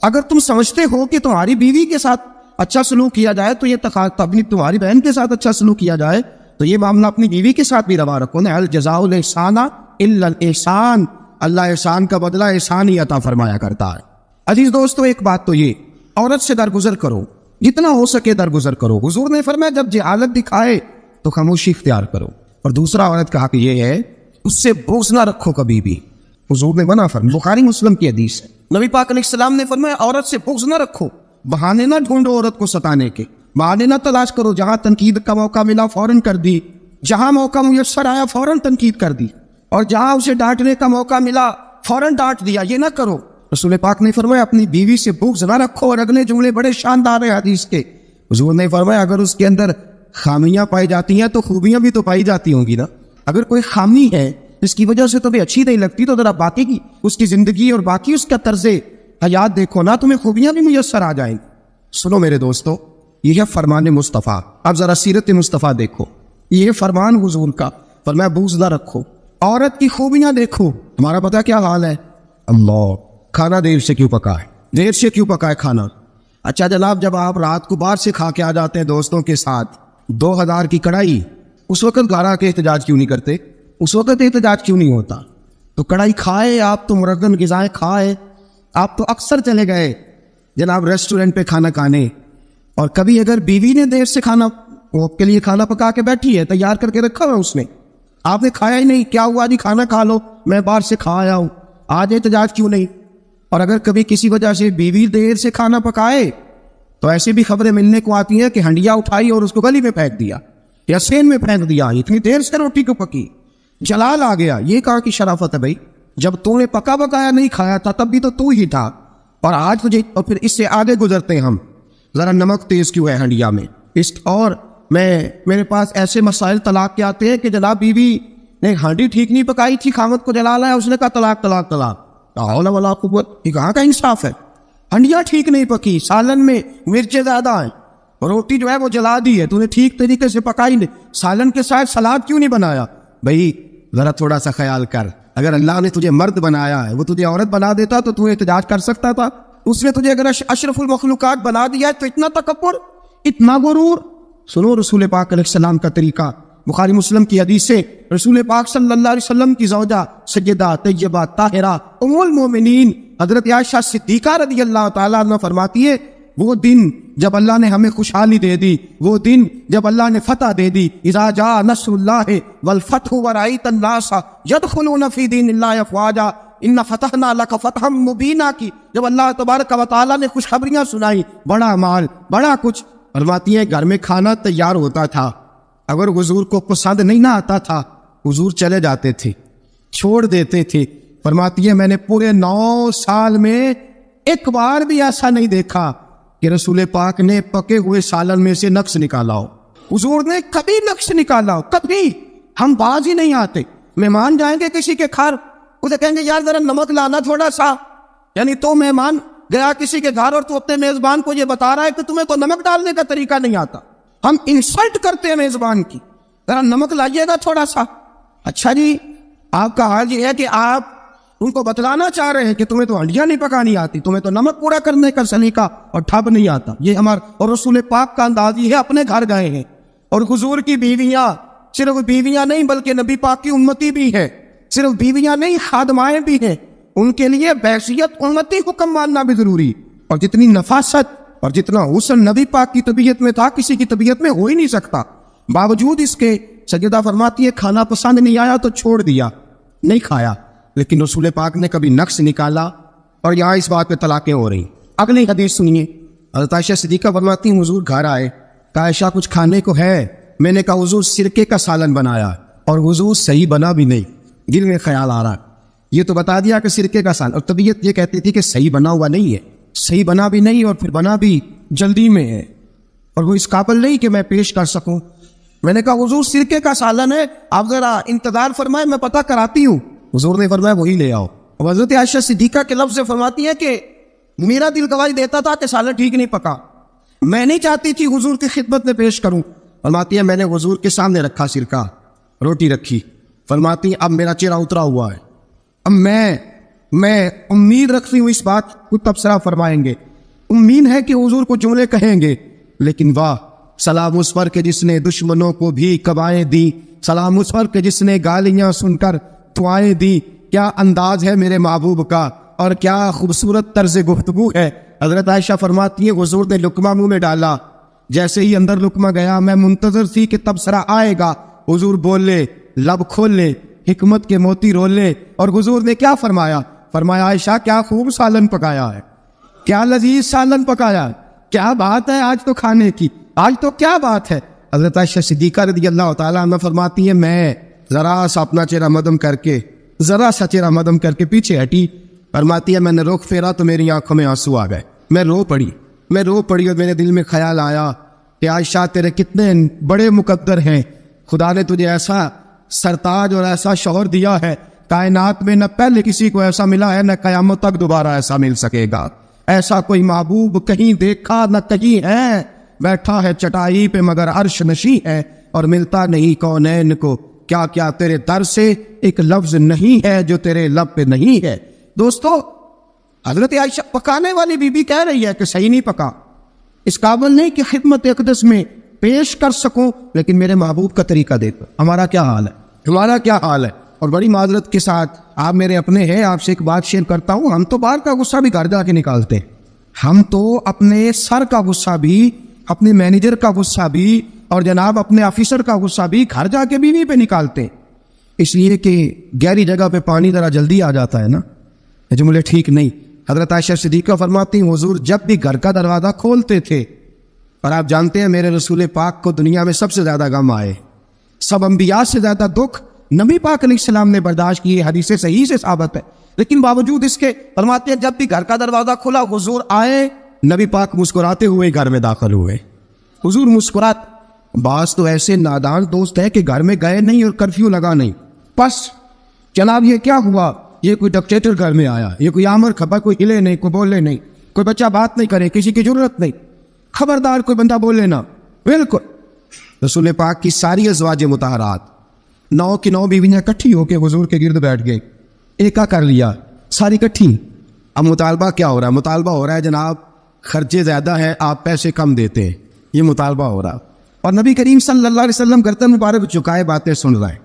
B: اگر تم سمجھتے ہو کہ تمہاری بیوی کے ساتھ اچھا سلوک کیا جائے تو یہ اپنی تمہاری بہن کے ساتھ اچھا سلوک کیا جائے، تو یہ معاملہ اپنی بیوی کے ساتھ بھی روا رکھو نا۔ الجزاء الاحسان الا الاحسان، اللہ احسان کا بدلہ احسان ہی عطا فرمایا کرتا ہے۔ عزیز دوستو، ایک بات تو یہ، عورت سے درگزر کرو، جتنا ہو سکے درگزر کرو۔ حضور نے فرمایا جب جہالت دکھائے تو خاموشی اختیار کرو، اور دوسرا عورت کا حق یہ ہے اس سے بغض نہ رکھو کبھی بھی، حضور نے منع فرمایا، بخاری مسلم کی حدیث ہے، نبی پاک علیہ السلام نے فرمایا عورت سے بغض نہ رکھو، بہانے نہ ڈھونڈو عورت کو ستانے کے، بہانے نہ تلاش کرو، جہاں تنقید کا موقع ملا فوراً کر دی، جہاں موقع میسر آیا فوراً تنقید کر دی، اور جہاں اسے ڈانٹنے کا موقع ملا فوراً ڈانٹ دیا، یہ نہ کرو۔ رسول پاک نے فرمایا اپنی بیوی سے بغض نہ رکھو، اور اگلے جملے بڑے شاندار ہیں حدیث کے، حضور نے فرمایا اگر اس کے اندر خامیاں پائی جاتی ہیں تو خوبیاں بھی تو پائی جاتی ہوں گی نا۔ اگر کوئی خامی ہے اس کی وجہ سے تمہیں اچھی نہیں لگتی تو ذرا باقی کی اس کی زندگی اور باقی اس کا طرز حیات دیکھو نا، تمہیں خوبیاں بھی میسر آ جائیں گی۔ سنو میرے دوستو، یہ ہے فرمان مصطفیٰ، اب ذرا سیرت مصطفیٰ دیکھو، یہ فرمان حضور کا، فرمایا بغض نہ رکھو، عورت کی خوبیاں دیکھو۔ تمہارا پتہ کیا حال ہے؟ اللہ، کھانا دیر سے کیوں پکا ہے، دیر سے کیوں پکا ہے کھانا؟ اچھا جناب، جب آپ رات کو باہر سے کھا کے آ جاتے ہیں دوستوں کے ساتھ 2000 کی کڑھائی، اس وقت گھر آ کے احتجاج کیوں نہیں کرتے؟ اس وقت احتجاج کیوں نہیں ہوتا؟ تو کڑھائی کھائے آپ، تو مردن غذائیں کھائے آپ، تو اکثر چلے گئے جناب ریسٹورنٹ پہ کھانا کھانے، اور کبھی اگر بیوی نے دیر سے کھانا، وہ آپ کے لیے کھانا پکا کے بیٹھی ہے، تیار کر کے رکھا ہوا اس نے، آپ نے کھایا ہی نہیں، کیا ہوا جی کھانا کھا لو، میں باہر سے کھا آیا ہوں، آج احتجاج کیوں نہیں؟ اور اگر کبھی کسی وجہ سے بیوی دیر سے کھانا پکائے تو ایسی بھی خبریں ملنے کو آتی ہیں کہ ہنڈیا اٹھائی اور اس کو گلی میں پھینک دیا یا سین میں پھینک دیا، اتنی دیر سے روٹی کو پکی، جلال آ گیا۔ یہ کہاں کی شرافت ہے بھائی؟ جب تو نے پکا پکایا نہیں کھایا تھا تب بھی تو ہی تھا، اور آج تجھے، اور پھر اس سے آگے گزرتے ہیں ہم، ذرا نمک تیز کیوں ہے ہنڈیا میں، اور میرے پاس ایسے مسائل طلاق کے آتے ہیں کہ جناب بیوی نے ہانڈی ٹھیک نہیں پکائی تھی، خامد کو جلال آیا، اس نے کہا طلاق طلاق طلاق، لا حول ولا قوت، یہ کہاں کا انصاف ہے؟ ہنڈیا ٹھیک نہیں پکی، سالن میں مرچیں زیادہ ہیں، روٹی جو ہے وہ جلا دی ہے، تو نے ٹھیک طریقے سے پکائی نہیں، سالن کے ساتھ سلاد کیوں نہیں بنایا؟ بھائی ذرا تھوڑا سا خیال کر، اگر اللہ نے تجھے مرد بنایا ہے، وہ تجھے عورت بنا دیتا تو احتجاج کر سکتا تھا؟ اس نے تجھے اگر اشرف المخلوقات بنا دیا ہے تو اتنا تکبر، اتنا غرور؟ سنو رسول پاک علیہ السلام کا طریقہ، بخاری مسلم کی حدیث سے، رسول پاک صلی اللہ علیہ وسلم کی زوجہ سیدہ طیبہ طاہرہ ام المومنین حضرت عائشہ صدیقہ رضی اللہ تعالیٰ عنہ فرماتی ہے، وہ دن جب اللہ نے ہمیں خوشحالی دے دی، وہ دن جب اللہ نے فتح دے دی، اذا جاء نصر اللہ والفتح ورأیت الناس یدخلون فی دین اللہ افواجا، ان فتحنا لک فتحا مبینا کی، جب اللہ تبارک و تعالیٰ نے خوشخبریاں سنائی، بڑا مال بڑا کچھ، فرماتی ہے گھر میں کھانا تیار ہوتا تھا، اگر حضور کو پسند نہیں نہ آتا تھا حضور چلے جاتے تھے، چھوڑ دیتے تھے۔ فرماتی ہے میں نے پورے 9 سال میں ایک بار بھی ایسا نہیں دیکھا کہ رسول پاک نے پکے ہوئے سالن میں سے نقص نکالا ہو، حضور نے کبھی نقص نکالا ہو، کبھی۔ ہم باز ہی نہیں آتے، مہمان جائیں گے کسی کے گھر، اسے کہیں گے یار ذرا نمک لانا تھوڑا سا، یعنی تو مہمان گیا کسی کے گھر اور تو اپنے میزبان کو یہ بتا رہا ہے کہ تمہیں تو نمک ڈالنے کا طریقہ نہیں آتا. ہم انسلٹ کرتے ہیں میزبان کی, ذرا نمک لائیے گا تھوڑا سا. اچھا جی, آپ کا حال یہ ہے کہ آپ ان کو بتلانا چاہ رہے ہیں کہ تمہیں تو ہنڈیاں نہیں پکانی آتی, تمہیں تو نمک پورا کرنے کا سلیقہ اور ٹھب نہیں آتا. یہ ہمارا اور رسول پاک کا انداز یہ ہے, اپنے گھر گئے ہیں اور حضور کی بیویاں صرف بیویاں نہیں بلکہ نبی پاک کی امتی بھی ہیں, صرف بیویاں نہیں خادمائیں بھی ہیں, ان کے لیے بحیثیت امتی حکم ماننا بھی ضروری. اور جتنی نفاست اور جتنا حسن نبی پاک کی طبیعت میں تھا کسی کی طبیعت میں ہو ہی نہیں سکتا. باوجود اس کے سیدہ فرماتی ہے کھانا پسند نہیں آیا تو چھوڑ دیا, نہیں کھایا. لیکن رسول پاک نے کبھی نقص نکالا, اور یہاں اس بات پہ طلاقیں ہو رہی. اگلی حدیث سنیے. حضرت عائشہ صدیقہ فرماتی ہیں حضور گھر آئے, کہا عائشہ کچھ کھانے کو ہے؟ میں نے کہا حضور سرکے کا سالن بنایا, اور حضور صحیح بنا بھی نہیں. دل میں خیال آ رہا, یہ تو بتا دیا کہ سرکے کا سالن, اور طبیعت یہ کہتی تھی کہ صحیح بنا ہوا نہیں ہے, صحیح بنا بھی نہیں, اور پھر بنا بھی جلدی میں ہے, اور وہ اس قابل نہیں کہ میں پیش کر سکوں. میں نے کہا حضور سرکے کا سالن ہے, آپ ذرا انتظار فرمائے میں پتہ کراتی ہوں. حضور نے فرمایا وہی لے آؤ. اور حضرت عائشہ صدیقہ کے لفظ سے فرماتی ہے کہ میرا دل گواہی دیتا تھا کہ سالن ٹھیک نہیں پکا, میں نہیں چاہتی تھی حضور کی خدمت میں پیش کروں. فرماتی ہے میں نے حضور کے سامنے رکھا سرکہ, روٹی رکھی. فرماتی اب میرا چہرہ اترا ہوا ہے, اب میں امید رکھتی ہوں اس بات کو تبصرہ فرمائیں گے, امید ہے کہ حضور کو جملے کہیں گے, لیکن واہ سلام اس پر کہ جس نے دشمنوں کو بھی قبائیں دی, سلام اس پر کہ جس نے گالیاں سن کر دعائیں دی. کیا انداز ہے میرے محبوب کا, اور کیا خوبصورت طرز گفتگو ہے. حضرت عائشہ فرماتی ہے حضور نے لقمہ منہ میں ڈالا, جیسے ہی اندر لقمہ گیا میں منتظر تھی کہ تبصرہ آئے گا. حضور بول لے, لب کھول لے, حکمت کے موتی رول لے. اور حضور نے کیا فرمایا؟ فرمایا عائشہ کیا خوب سالن پکایا ہے, کیا لذیذ سالن پکایا ہے, کیا بات ہے آج تو کھانے کی, آج تو کیا بات ہے. حضرت عائشہ صدیقہ رضی اللہ تعالیٰ عنہ فرماتی ہے میں ذرا سا اپنا چہرہ مدم کر کے پیچھے ہٹی. فرماتی ہے میں نے رخ پھیرا تو میری آنکھوں میں آنسو آ گئے, میں رو پڑی اور میرے دل میں خیال آیا کہ عائشہ تیرے کتنے بڑے مقدر ہیں, خدا نے تجھے ایسا سرتاج اور ایسا شوہر دیا ہے, کائنات میں نہ پہلے کسی کو ایسا ملا ہے نہ قیامت تک دوبارہ ایسا مل سکے گا. ایسا کوئی محبوب کہیں دیکھا نہ کہیں ہے, بیٹھا ہے چٹائی پہ مگر عرش نشیں ہے, اور ملتا نہیں کونین کو. کیا کیا تیرے در سے ایک لفظ نہیں ہے جو تیرے لب پہ نہیں ہے. دوستو حضرت عائشہ پکانے والی بی بی کہہ رہی ہے کہ صحیح نہیں پکا, اس قابل نہیں کہ خدمت اقدس میں پیش کر سکوں, لیکن میرے محبوب کا طریقہ دیکھو. ہمارا کیا حال ہے. اور بڑی معذرت کے ساتھ آپ میرے اپنے ہیں, آپ سے ایک بات شیئر کرتا ہوں, ہم تو باہر کا غصہ بھی گھر جا کے نکالتے ہیں. ہم تو اپنے سر کا غصہ بھی, اپنے مینیجر کا غصہ بھی, اور جناب اپنے آفیسر کا غصہ بھی گھر جا کے بیوی پہ نکالتے ہیں, اس لیے کہ گہری جگہ پہ پانی ذرا جلدی آ جاتا ہے نا, جملے ٹھیک نہیں. حضرت عائشہ صدیقہ فرماتی ہیں حضور جب بھی گھر کا دروازہ کھولتے تھے, اور آپ جانتے ہیں میرے رسول پاک کو دنیا میں سب سے زیادہ غم آئے, سب انبیاء سے زیادہ دکھ نبی پاک علیہ السلام نے برداشت کیے, حدیث صحیح سے ثابت ہے. لیکن باوجود اس کے فرماتے ہیں جب بھی گھر کا دروازہ کھلا حضور آئے, نبی پاک مسکراتے ہوئے گھر میں داخل ہوئے. حضور مسکرات. بعض تو ایسے نادان دوست ہے کہ گھر میں گئے نہیں اور کرفیو لگا نہیں, بس جناب یہ کیا ہوا, یہ کوئی ڈکٹیٹر گھر میں آیا, یہ کوئی آمر کھپا, کوئی ہلے نہیں, کوئی بولے نہیں, کوئی بچہ بات نہیں کرے, کسی کی ضرورت نہیں, خبردار کوئی بندہ بولے نا. بالکل رسول پاک کی ساری ازواج مطہرات 9 کی 9 بیویاں کٹھی ہو کے حضور کے گرد بیٹھ گئے, ایکا کر لیا ساری کٹھی. اب مطالبہ کیا ہو رہا ہے؟ مطالبہ ہو رہا ہے جناب خرچے زیادہ ہیں, آپ پیسے کم دیتے ہیں, یہ مطالبہ ہو رہا. اور نبی کریم صلی اللہ علیہ وسلم گردن مبارک جھکائے باتیں سن رہے ہیں.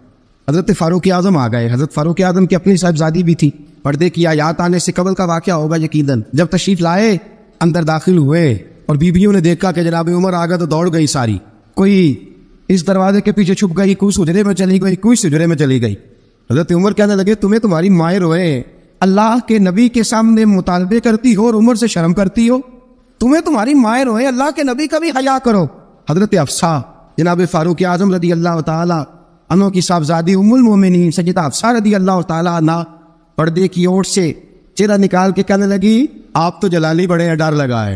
B: حضرت فاروق اعظم آ گئے. حضرت فاروق اعظم کی اپنی صاحبزادی بھی تھی. پردے کی آیات آنے سے قبل کا واقعہ ہوگا یقیناً. جب تشریف لائے اندر داخل ہوئے اور بیویوں نے دیکھا کہ جناب عمر آ گیا تو دوڑ گئی ساری, کوئی اس دروازے کے پیچھے چھپ گئی, کوئی سجرے میں چلی گئی, کوئی سجرے میں چلی گئی. حضرت عمر کہنے لگے تمہیں تمہاری مائیں روئے, اللہ کے نبی کے سامنے مطالبے کرتی ہو اور عمر سے شرم کرتی ہو, تمہیں تمہاری مائیں روئے, اللہ کے نبی کا بھی حیا کرو. حضرت حفصہ جناب فاروق اعظم رضی اللہ تعالی عنہ کی صاحبزادی ام المومنین سیدہ حفصہ رضی اللہ تعالی عنہ پردے کی اوٹ سے چہرہ نکال کے کہنے لگی آپ تو جلالی بڑے ہیں, ڈر لگا ہے,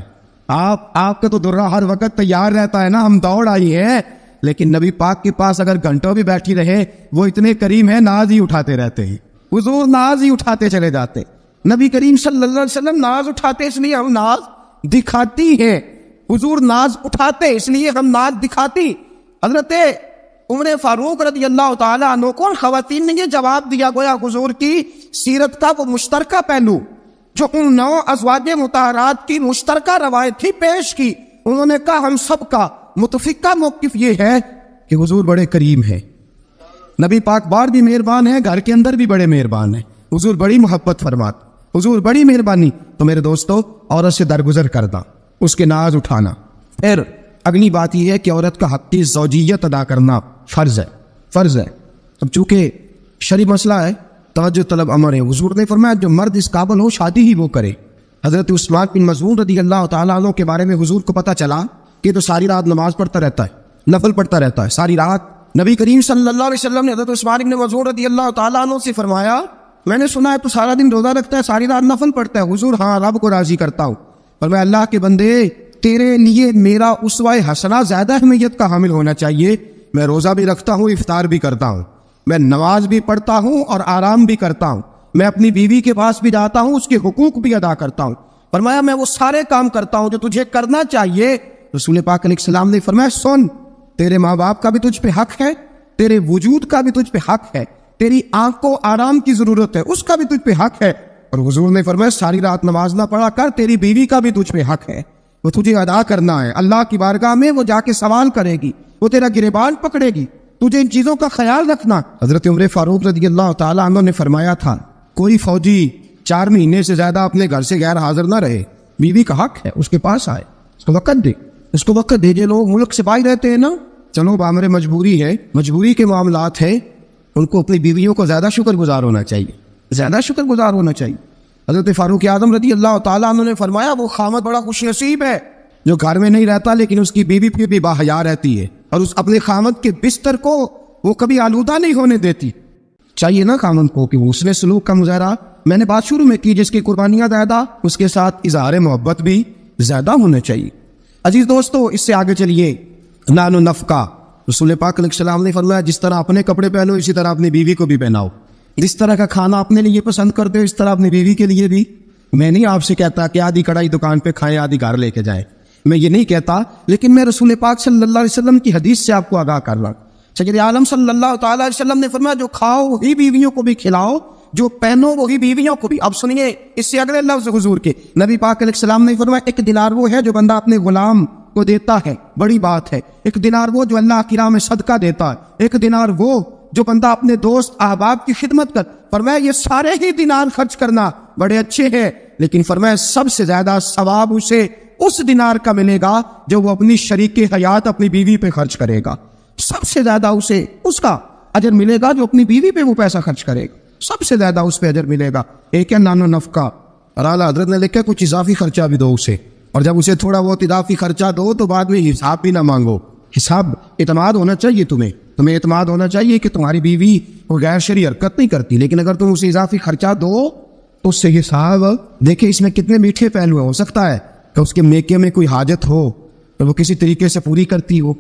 B: آپ کا تو درہ ہر وقت تیار رہتا ہے نا, ہم دوڑ آئی ہیں. لیکن نبی پاک کے پاس اگر گھنٹوں بھی بیٹھی رہے وہ اتنے کریم ہیں, ناز ہی اٹھاتے رہتے ہیں. حضور ناز ہی اٹھاتے چلے جاتے, نبی کریم صلی اللہ علیہ وسلم ناز اٹھاتے اس لیے ہم ناز دکھاتی ہیں، حضور ناز اٹھاتے اس لیے ہم ناز دکھاتی۔ حضرت عمر فاروق رضی اللہ تعالیٰ عنہ کو خواتین نے یہ جواب دیا، گویا حضور کی سیرت کا وہ مشترکہ پہلو جو ان 9 ازواج مطہرات کی مشترکہ روایت تھی پیش کی۔ انہوں نے کہا ہم سب کا متفقہ موقف یہ ہے کہ حضور بڑے کریم ہیں، نبی پاک باہر بھی مہربان ہیں، گھر کے اندر بھی بڑے مہربان ہیں، حضور بڑی محبت فرماتے، حضور بڑی مہربانی۔ تو میرے دوستو، عورت سے درگزر کرنا، اس کے ناز اٹھانا۔ پھر اگلی بات یہ ہے کہ عورت کا حق کی زوجیت ادا کرنا فرض ہے۔ اب چونکہ شرعی مسئلہ ہے، توجہ طلب امر ہے، حضور نے فرمایا جو مرد اس قابل ہو شادی ہی وہ کرے۔ حضرت عثمان بن مظعون رضی اللہ تعالیٰ عنہ کے بارے میں حضور کو پتہ چلا کہ تو ساری رات نماز پڑھتا رہتا ہے، نفل پڑھتا رہتا ہے ساری رات۔ نبی کریم صلی اللہ علیہ وسلم نے حضرت عثمان بن مظعون رضی اللہ تعالیٰ عنہ سے فرمایا میں نے سنا ہے تو سارا دن روزہ رکھتا ہے، ساری رات نفل پڑھتا ہے۔ حضور ہاں، رب کو راضی کرتا ہوں۔ اور میں اللہ کے بندے، تیرے لیے میرا اسوہ حسنہ زیادہ اہمیت کا حامل ہونا چاہیے۔ میں روزہ بھی رکھتا ہوں، افطار بھی کرتا ہوں، میں نماز بھی پڑھتا ہوں اور آرام بھی کرتا ہوں، میں اپنی بیوی کے پاس بھی جاتا ہوں، اس کے حقوق بھی ادا کرتا ہوں۔ فرمایا میں وہ سارے کام کرتا ہوں جو تجھے کرنا چاہیے۔ رسول پاک علیہ السلام نے فرمایا سن، تیرے ماں باپ کا بھی تجھ پہ حق ہے، تیرے وجود کا بھی تجھ پہ حق ہے، تیری آنکھ کو آرام کی ضرورت ہے، اس کا بھی تجھ پہ حق ہے۔ اور حضور نے فرمایا ساری رات نماز نہ پڑھا کر، تیری بیوی کا بھی تجھ پہ حق ہے، وہ تجھے ادا کرنا ہے۔ اللہ کی بارگاہ میں وہ جا کے سوال کرے گی، وہ تیرا گریبان پکڑے گی، تجھے ان چیزوں کا خیال رکھنا۔ حضرت عمر فاروق رضی اللہ تعالیٰ عنہ نے فرمایا تھا کوئی فوجی 4 مہینے سے زیادہ اپنے گھر سے غیر حاضر نہ رہے، بیوی کا حق ہے اس کے پاس آئے، اس کو وقت دے، اس کو وقت دے۔ جو لوگ ملک سے باہر رہتے ہیں نا، چلو بامر مجبوری ہے، مجبوری کے معاملات ہیں، ان کو اپنی بیویوں کو زیادہ شکر گزار ہونا چاہیے، زیادہ شکر گزار ہونا چاہیے۔ حضرت فاروق اعظم رضی اللہ تعالیٰ عنہ نے فرمایا وہ خامد بڑا خوش نصیب ہے جو گھر میں نہیں رہتا لیکن اس کی بیوی پھر بھی باحیا رہتی ہے اور اس اپنے خامد کے بستر کو وہ کبھی آلودہ نہیں ہونے دیتی۔ چاہیے نا خامد کو کہ وہ اس نے سلوک کا مظاہرہ میں نے بات شروع میں کی، جس کی قربانیاں زیادہ اس کے ساتھ اظہار محبت بھی زیادہ ہونا چاہیے۔ عزیز دوستو، اس سے آگے چلیے، نان و نفقہ۔ رسول پاک علیہ السلام نے فرمایا جس طرح اپنے کپڑے پہنو اسی طرح اپنی بیوی کو بھی پہناؤ، جس طرح کا کھانا اپنے لیے پسند کرتے ہو اس طرح اپنی بیوی کے لیے بھی۔ میں نہیں آپ سے کہتا کہ آدھی کڑھائی دکان پہ کھائیں آدھی گھر لے کے جائیں، میں یہ نہیں کہتا، لیکن میں رسول پاک صلی اللہ علیہ وسلم کی حدیث سے آپ کو آگاہ کر رہا ہوں۔ سید عالم صلی اللہ تعالیٰ علیہ وسلم نے فرمایا جو کھاؤ وہی بیویوں کو بھی کھلاؤ، جو پہنو وہی بیویوں کو بھی۔ اب سنیے اس سے اگلے لفظ حضور کے، نبی پاک علیہ السلام نے فرمایا 1 دینار وہ ہے جو بندہ اپنے غلام کو دیتا ہے، بڑی بات ہے۔ 1 دینار وہ جو اللہ کی راہ میں صدقہ دیتا ہے، 1 دینار وہ جو بندہ اپنے دوست احباب کی خدمت کر۔ فرمایا یہ سارے ہی دینار خرچ کرنا بڑے اچھے ہیں، لیکن فرمایا سب سے زیادہ ثواب اسے اس دینار کا ملے گا جو وہ اپنی شریک حیات اپنی بیوی پہ خرچ کرے گا۔ سب سے زیادہ اسے اس کا اجر ملے گا جو اپنی بیوی پہ وہ پیسہ خرچ کرے گا، سب سے زیادہ اس پہ اجر ملے گا۔ ایک ہے نان و نفقہ، اور اعلیٰ حضرت نے لکھا کچھ اضافی خرچہ بھی دو اسے، اور جب اسے تھوڑا بہت اضافی خرچہ دو تو بعد میں حساب بھی نہ مانگو۔ حساب اعتماد ہونا چاہیے، تمہیں اعتماد ہونا چاہیے کہ تمہاری بیوی وہ غیر شرعی حرکت نہیں کرتی، لیکن اگر تم اسے اضافی خرچہ دو تو اس سے حساب دیکھیں۔ اس میں کتنے میٹھے پہلو ہیں، ہو سکتا ہے کہ اس کے میکے میں کوئی حاجت ہو اور وہ کسی طریقے سے پوری کرتی ہو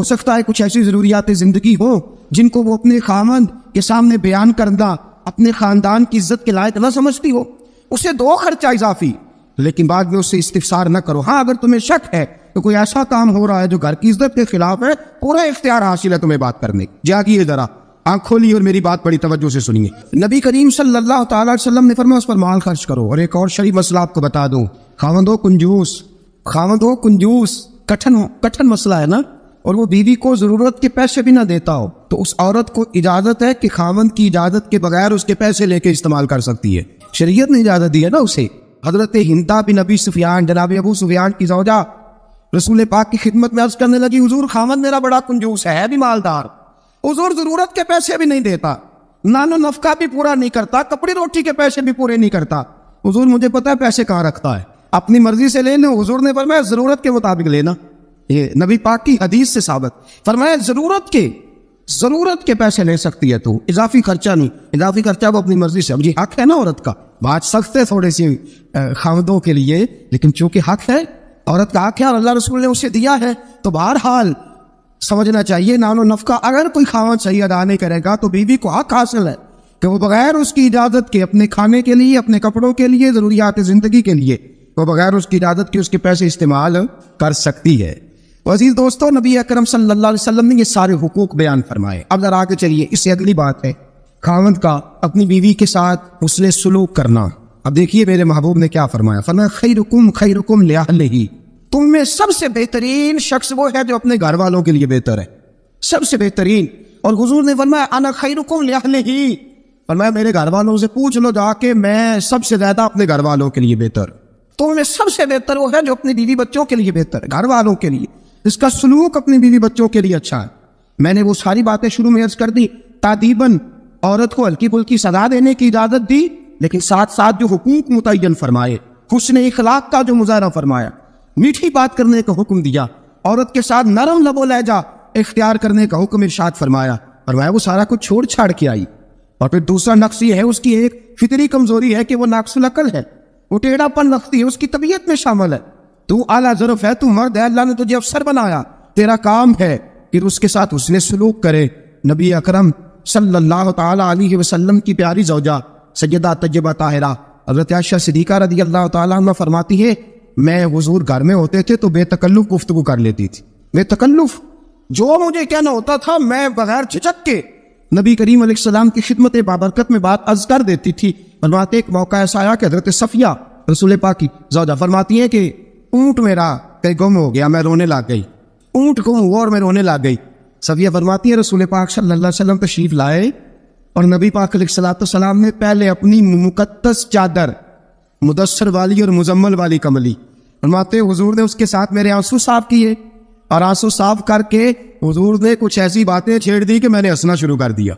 B: سکتا ہے کچھ ایسی ضروریات زندگی ہو جن کو وہ اپنے خامند کے سامنے بیان کرنا اپنے خاندان کی عزت کے لائق نہ سمجھتی ہو، اسے دو خرچہ اضافی، لیکن بعد میں اس سے استفسار نہ کرو۔ ہاں اگر تمہیں شک ہے کہ کوئی ایسا کام ہو رہا ہے جو گھر کی عزت کے خلاف ہے، پورا اختیار حاصل ہے تمہیں بات کرنے کی، جاگیے ذرا، آنکھ کھولیے اور میری بات بڑی توجہ سے سنیے۔ نبی کریم صلی اللہ تعالیٰ علیہ وسلم نے فرمایا اس پر مال خرچ کرو۔ اور ایک اور شرعی مسئلہ آپ کو بتا دوں، خاوند ہو کنجوس، کٹھن مسئلہ ہے نا، اور وہ بیوی کو ضرورت کے پیسے بھی نہ دیتا ہو تو اس عورت کو اجازت ہے کہ خاوند کی اجازت کے بغیر اس کے پیسے لے کے استعمال کر سکتی ہے، شریعت نے اجازت دی ہے نا اسے۔ حضرت ہندا بن ابی سفیان، جناب ابو سفیان کی زوجہ، رسول پاک کی خدمت میں عرض کرنے لگی حضور خاوند میرا بڑا کنجوس ہے بھی مالدار، حضور ضرورت کے پیسے بھی نہیں دیتا، نان و نفقہ بھی پورا نہیں کرتا، کپڑی روٹی کے پیسے بھی پورے نہیں کرتا، حضور مجھے پتا ہے پیسے کہاں رکھتا ہے، اپنی مرضی سے لے لو۔ حضور نے فرمایا ضرورت کے مطابق لینا، یہ نبی پاک کی حدیث سے ثابت۔ فرمایا ضرورت کے پیسے لے سکتی ہے تو، اضافی خرچہ نہیں، اضافی خرچہ وہ اپنی مرضی سے۔ اب جی حق ہے نا عورت کا، بات سخت ہے تھوڑے سی خاوندوں کے لیے، لیکن چونکہ حق ہے، عورت کا حق ہے اور اللہ رسول نے اسے دیا ہے، تو بہرحال سمجھنا چاہیے نان و نفقہ اگر کوئی خاوند صحیح ادا نہیں کرے گا تو بیوی کو حق حاصل ہے کہ وہ بغیر اس کی اجازت کے اپنے کھانے کے لیے، اپنے کپڑوں کے لیے، ضروریات زندگی کے لیے وہ بغیر اس کی اجازت کے اس کے پیسے استعمال کر سکتی ہے۔ عزیز دوستو، نبی اکرم صلی اللہ علیہ وسلم نے یہ سارے حقوق بیان فرمائے۔ اب ذرا آگے چلیے، اس سے اگلی بات ہے خاوند کا اپنی بیوی کے ساتھ حسن سلوک کرنا۔ اب دیکھیے میرے محبوب نے کیا فرمایا، فرمایا خیرکم خیرکم لأہلہ، تم میں سب سے بہترین شخص وہ ہے جو اپنے گھر والوں کے لیے بہتر ہے، سب سے بہترین۔ اور حضور نے فرمایا انا خیرکم لأہلہ، فرمایا میرے گھر والوں سے پوچھ لو جا کے، میں سب سے زیادہ اپنے گھر والوں کے لیے بہتر۔ تم میں سب سے بہتر وہ ہے جو اپنی بیوی بچوں کے لیے بہتر ہے، گھر والوں کے لیے، اس کا سلوک اپنی بیوی بچوں کے لیے اچھا ہے۔ میں نے وہ ساری باتیں شروع میں عرض کر دی، تادیباً عورت کو ہلکی پھلکی سزا دینے کی اجازت دی، لیکن ساتھ ساتھ جو حقوق متعین فرمائے، حسن اخلاق کا جو مظاہرہ فرمایا، میٹھی بات کرنے کا حکم دیا، عورت کے ساتھ نرم لب و لہجہ اختیار کرنے کا حکم ارشاد فرمایا، فرمایا وہ سارا کچھ چھوڑ چھاڑ کے آئی۔ اور پھر دوسرا نقص یہ ہے، اس کی ایک فطری کمزوری ہے کہ وہ ناقص العقل ہے، وہ ٹیڑھا پن رکھتی ہے، اس کی طبیعت میں شامل ہے۔ تو اعلیٰ ظرف ہے، تو مرد ہے، اللہ نے تجھے افسر بنایا، تیرا کام ہے کہ اس کے ساتھ حسن سلوک کرے۔ نبی اکرم صلی اللہ تعالی علیہ وسلم کی پیاری زوجہ سیدہ طیبہ طاہرہ حضرت عائشہ صدیقہ رضی اللہ تعالیٰ عنہ فرماتی ہے، میں حضور گھر میں ہوتے تھے تو بے تکلف گفتگو کر لیتی تھی، بے تکلف، جو مجھے کہنا ہوتا تھا میں بغیر جھجک کے نبی کریم علیہ السلام کی خدمت بابرکت میں بات عرض کر دیتی تھی۔ فرماتے ایک موقع ایسا آیا کہ حضرت صفیہ رسول پاک کی زوجہ فرماتی ہیں کہ اونٹ میرا کہیں گم ہو گیا، میں رونے لگ گئی، اونٹ گم ہوا اور میں رونے لگ گئی۔ صفیہ فرماتی ہے رسول پاک صلی اللہ علیہ وسلم تشریف لائے اور نبی پاک علیہ السلام نے پہلے اپنی مقدس چادر مدثر والی اور مزمل والی کملی، فرماتے حضور نے اس کے ساتھ میرے آنسو صاف کیے، اور آنسو صاف کر کے حضور نے کچھ ایسی باتیں چھیڑ دی کہ میں نے ہنسنا شروع کر دیا۔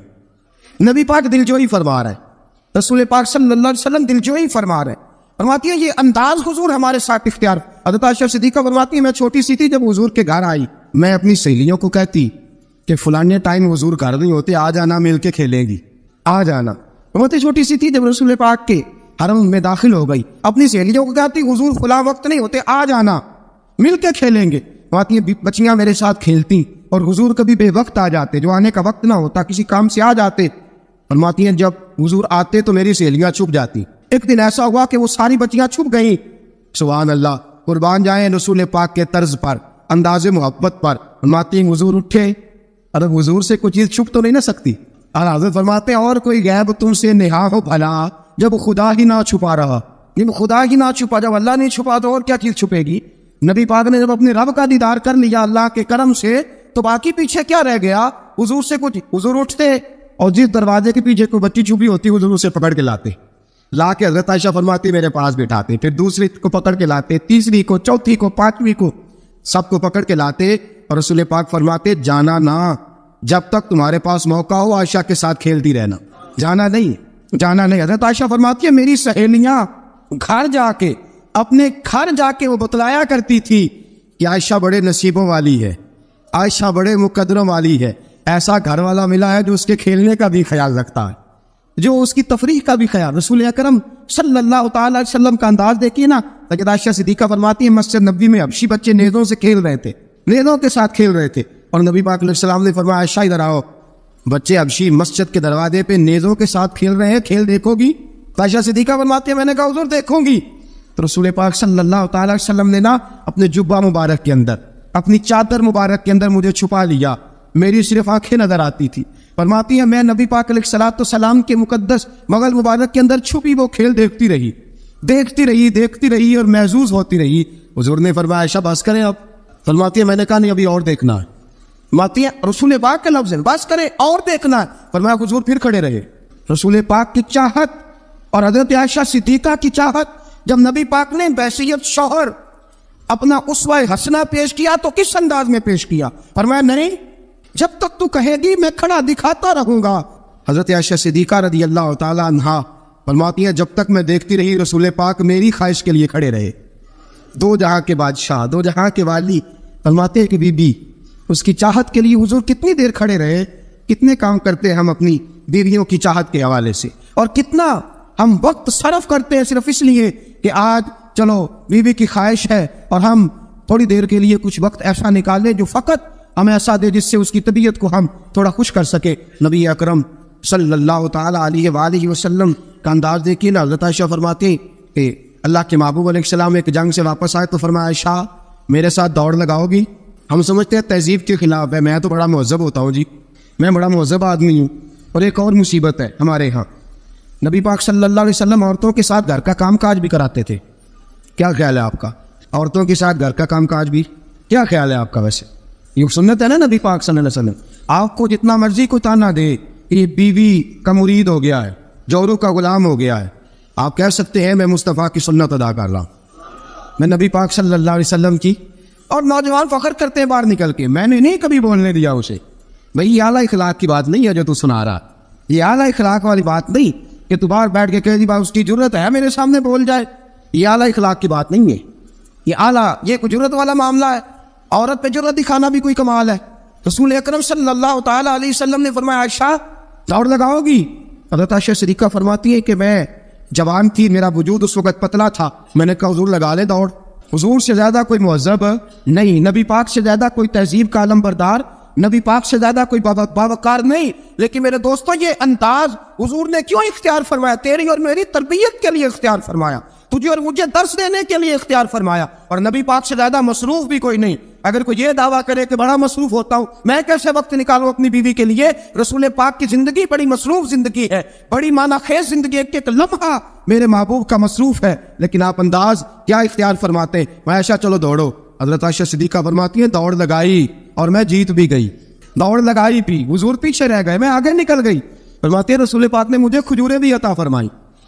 B: نبی پاک دلجوئی فرما رہے ہیں، رسول پاک صلی اللہ علیہ وسلم دلجوئی فرما رہے ہیں۔ فرماتی ہیں یہ انداز حضور ہمارے ساتھ اختیار۔ حضرت عائشہ صدیقہ فرماتی ہیں میں چھوٹی سی تھی، جب حضور کے گھر آئی میں اپنی سہیلیوں کو کہتی کہ فلانے ٹائم حضور گھر نہیں ہوتے، آ جانا، مل کے کھیلیں گی، آ جانا۔ فرماتی چھوٹی سی تھی، جب رسول پاک کے حرم میں داخل ہو گئی اپنی سہیلیوں کو کہتی حضور فلاں وقت نہیں ہوتے، آ جانا، مل کے کھیلیں گے۔ فرماتی ہیں بچیاں میرے ساتھ کھیلتی اور حضور کبھی بے وقت آ جاتے، جو آنے کا وقت نہ ہوتا کسی کام سے آ جاتے۔ فرماتی ہیں جب حضور آتے تو میری سہیلیاں چھپ جاتی۔ ایک دن ایسا ہوا کہ وہ ساری بچیاں چھپ گئیں۔ سبحان اللہ، قربان جائیں رسول پاک کے طرز پر، انداز محبت پر۔ فرماتی ہیں حضور اٹھے، ارے حضور سے کوئی چیز چھپ تو نہیں نہ سکتی۔ اور حضرت فرماتے ہیں اور کوئی غیب تم سے نہا ہو بھلا، جب خدا ہی نہ چھپا رہا، جب خدا ہی نہ چھپا، جب اللہ نہیں چھپا تو اور کیا چیز چھپے گی۔ نبی پاک نے جب اپنے رب کا دیدار کر لیا اللہ کے کرم سے تو باقی پیچھے کیا رہ گیا، حضور سے کچھ۔ حضور اٹھتے اور جس دروازے کے پیچھے کوئی بچی چھپی ہوتی حضور اسے پکڑ کے لاتے، لا کے حضرت عائشہ فرماتی میرے پاس بٹھاتے، پھر دوسری کو پکڑ کے لاتے، تیسری کو، چوتھی کو، پانچویں کو، سب کو پکڑ کے لاتے اور رسول پاک فرماتے جانا نہ، جب تک تمہارے پاس موقع ہو عائشہ کے ساتھ کھیلتی رہنا، جانا نہیں، جانا نہیں۔ حضرت عائشہ فرماتی ہے میری سہیلیاں گھر جا کے، اپنے گھر جا کے وہ بتلایا کرتی تھی کہ عائشہ بڑے نصیبوں والی ہے، عائشہ بڑے مقدروں والی ہے، ایسا گھر والا ملا ہے جو اس کے کھیلنے کا بھی خیال رکھتا ہے، جو اس کی تفریح کا بھی خیال۔ رسول اکرم صلی اللہ تعالی علیہ وسلم کا انداز دیکھیے نا۔ لیکن عائشہ صدیقہ فرماتی ہے مسجد نبوی میں حبشی بچے نیزوں سے کھیل رہے تھے، نیزوں کے ساتھ کھیل رہے تھے، اور نبی پاک علیہ السلام نے فرمایا عائشہ ادھر آؤ، بچے حبشی مسجد کے دروازے پہ نیزوں کے ساتھ کھیل رہے ہیں، کھیل دیکھو گی؟ عائشہ صدیقہ فرماتی ہے میں نے کہا حضور دیکھوں گی۔ تو رسول پاک صلی اللہ تعالی علیہ وسلم نے نا اپنے جبہ مبارک کے اندر، اپنی چادر مبارک کے اندر مجھے چھپا لیا، میری صرف آنکھیں نظر آتی تھی۔ فرماتی ہے میں نبی پاک علیہ السلام کے مقدس مغل مبارک کے اندر چھپی وہ کھیل دیکھتی رہی، دیکھتی رہی، دیکھتی رہی اور محظوظ ہوتی رہی۔ حضور نے فرمایا عائشہ بس کریں اب۔ فرماتی ہے میں نے کہا نہیں ابھی اور دیکھنا ہے۔ فرماتی ہے رسول پاک کے لفظ ہے بس کریں اور دیکھنا ہے۔ فرمایا حضور پھر کھڑے رہے۔ رسول پاک کی چاہت اور حضرت عائشہ صدیقہ کی چاہت، جب نبی پاک نے بحیثیت شوہر اپنا اسوہ حسنہ پیش کیا تو کس انداز میں پیش کیا؟ فرمایا نہیں جب تک تو کہے گی میں کھڑا دکھاتا رہوں گا۔ حضرت عائشہ صدیقہ رضی اللہ تعالی عنہا فرماتی ہیں جب تک میں دیکھتی رہی رسول پاک میری خواہش کے لیے کھڑے رہے۔ دو جہاں کے بادشاہ، دو جہاں کے والی، فرماتے ہیں کہ بی بی اس کی چاہت کے لیے حضور کتنی دیر کھڑے رہے، کتنے کام کرتے ہیں ہم اپنی بیویوں کی چاہت کے حوالے سے، اور کتنا ہم وقت صرف کرتے ہیں صرف اس لیے کہ آج چلو بیوی کی خواہش ہے اور ہم تھوڑی دیر کے لیے کچھ وقت ایسا نکالیں جو فقط ہمیں ایسا دے جس سے اس کی طبیعت کو ہم تھوڑا خوش کر سکے۔ نبی اکرم صلی اللہ تعالیٰ علیہ وآلہ وسلم کا انداز دیکھیے نا. حضرت عائشہ فرماتی کہ اللہ کے محبوب علیہ السلام ایک جنگ سے واپس آئے تو فرمایا عائشہ میرے ساتھ دوڑ لگاؤ گی. ہم سمجھتے ہیں تہذیب کے خلاف ہے, میں تو بڑا مہذب ہوتا ہوں جی, میں بڑا مہذب آدمی ہوں. اور ایک اور مصیبت ہے ہمارے ہاں, نبی پاک صلی اللہ علیہ وسلم عورتوں کے ساتھ گھر کا کام کاج بھی کراتے تھے. کیا خیال ہے آپ کا؟ عورتوں کے ساتھ گھر کا کام کاج بھی کیا خیال ہے آپ کا؟ ویسے یہ سنت ہے نا نبی پاک صلی اللہ علیہ وسلم. آپ کو جتنا مرضی کو تانا دے یہ بیوی کا مرید ہو گیا ہے, جوروں کا غلام ہو گیا ہے, آپ کہہ سکتے ہیں میں مصطفیٰ کی سنت ادا کر رہا ہوں, میں نبی پاک صلی اللہ علیہ وسلم کی. اور نوجوان فخر کرتے ہیں باہر نکل کے, میں نے نہیں کبھی بولنے دیا اسے. بھائی یہ اعلیٰ اخلاق کی بات نہیں ہے جو تو سنا رہا, یہ اعلیٰ اخلاق والی بات نہیں کہ تو باہر بیٹھ کے کہہ دی بات اس کی ضرورت ہے میرے سامنے بول جائے. یہ اعلیٰ اخلاق کی بات نہیں ہے, یہ اعلیٰ یہ کوئی ضرورت والا معاملہ ہے. عورت پہ ضرورت دکھانا بھی کوئی کمال ہے. رسول اکرم صلی اللہ تعالیٰ علیہ وسلم نے فرمایا عائشہ دوڑ لگاؤ گی؟ حضرت عائشہ صدیقہ فرماتی ہے کہ میں جوان تھی, میرا وجود اس وقت پتلا تھا, میں نے کہا حضور لگا لے دوڑ. حضور سے زیادہ کوئی مہذب نہیں, نبی پاک سے زیادہ کوئی تہذیب کا علم بردار, نبی پاک سے زیادہ کوئی باوقار نہیں. لیکن میرے دوستوں یہ انداز حضور نے کیوں اختیار فرمایا؟ تیری اور میری تربیت کے لیے اختیار فرمایا, تجھے اور مجھے درس دینے کے لیے اختیار فرمایا. اور نبی پاک سے زیادہ مصروف بھی کوئی نہیں. اگر کوئی یہ دعویٰ کرے کہ بڑا مصروف ہوتا ہوں, میں کیسے وقت نکالوں اپنی بیوی کے لیے؟ رسول پاک کی زندگی بڑی مصروف زندگی ہے, بڑی معنی خیز زندگی, ایک ایک لمحہ میرے محبوب کا مصروف ہے. لیکن آپ انداز کیا اختیار فرماتے ہیں؟ عائشہ چلو دوڑو. حضرت عائشہ صدیقہ فرماتی ہیں دوڑ لگائی اور میں جیت بھی گئی. دوڑ لگائی بھی, حضور پیچھے رہ گئے, میں آگے نکل گئی. فرماتے ہیں رسول پاک نے مجھے کھجوریں بھی عطا فرمائی,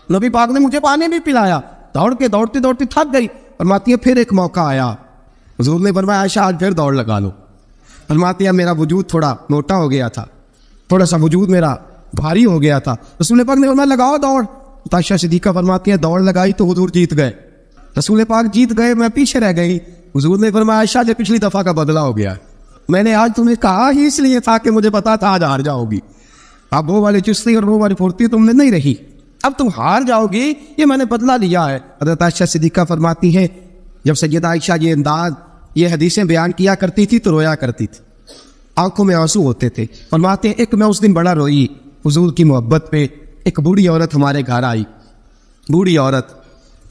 B: نبی پاک نے مجھے پانی بھی پلایا. دوڑ کے دوڑتی دوڑتی تھک گئی. فرماتی ہے پھر ایک موقع آیا, حضور نے فرمایا عائشہ آج پھر دوڑ لگا لو. فرماتی ہے میرا وجود تھوڑا موٹا ہو گیا تھا, تھوڑا سا وجود میرا بھاری ہو گیا تھا. رسول پاک نے فرمایا لگاؤ دوڑ. عائشہ صدیقہ فرماتی ہے دوڑ لگائی تو حضور جیت گئے. رسول پاک جیت گئے, میں پیچھے رہ گئی. حضور نے فرمایا عائشہ جو پچھلی دفعہ کا بدلہ ہو گیا, میں نے آج تمہیں کہا ہی اس لیے تھا کہ مجھے پتا تھا آج ہار جاؤ گی. اب وہ والی چستی اور وہ والی پھرتی تم نے نہیں رہی, اب تم ہار جاؤ گی, یہ میں نے بدلہ لیا ہے. حضرت عائشہ صدیقہ فرماتی ہے جب سیدہ عائشہ یہ انداز یہ حدیثیں بیان کیا کرتی تھی تو رویا کرتی تھی, آنکھوں میں آنسو ہوتے تھے. فرماتے ہیں ایک میں اس دن بڑا روئی حضور کی محبت پہ. ایک بوڑھی عورت ہمارے گھر آئی, بوڑھی عورت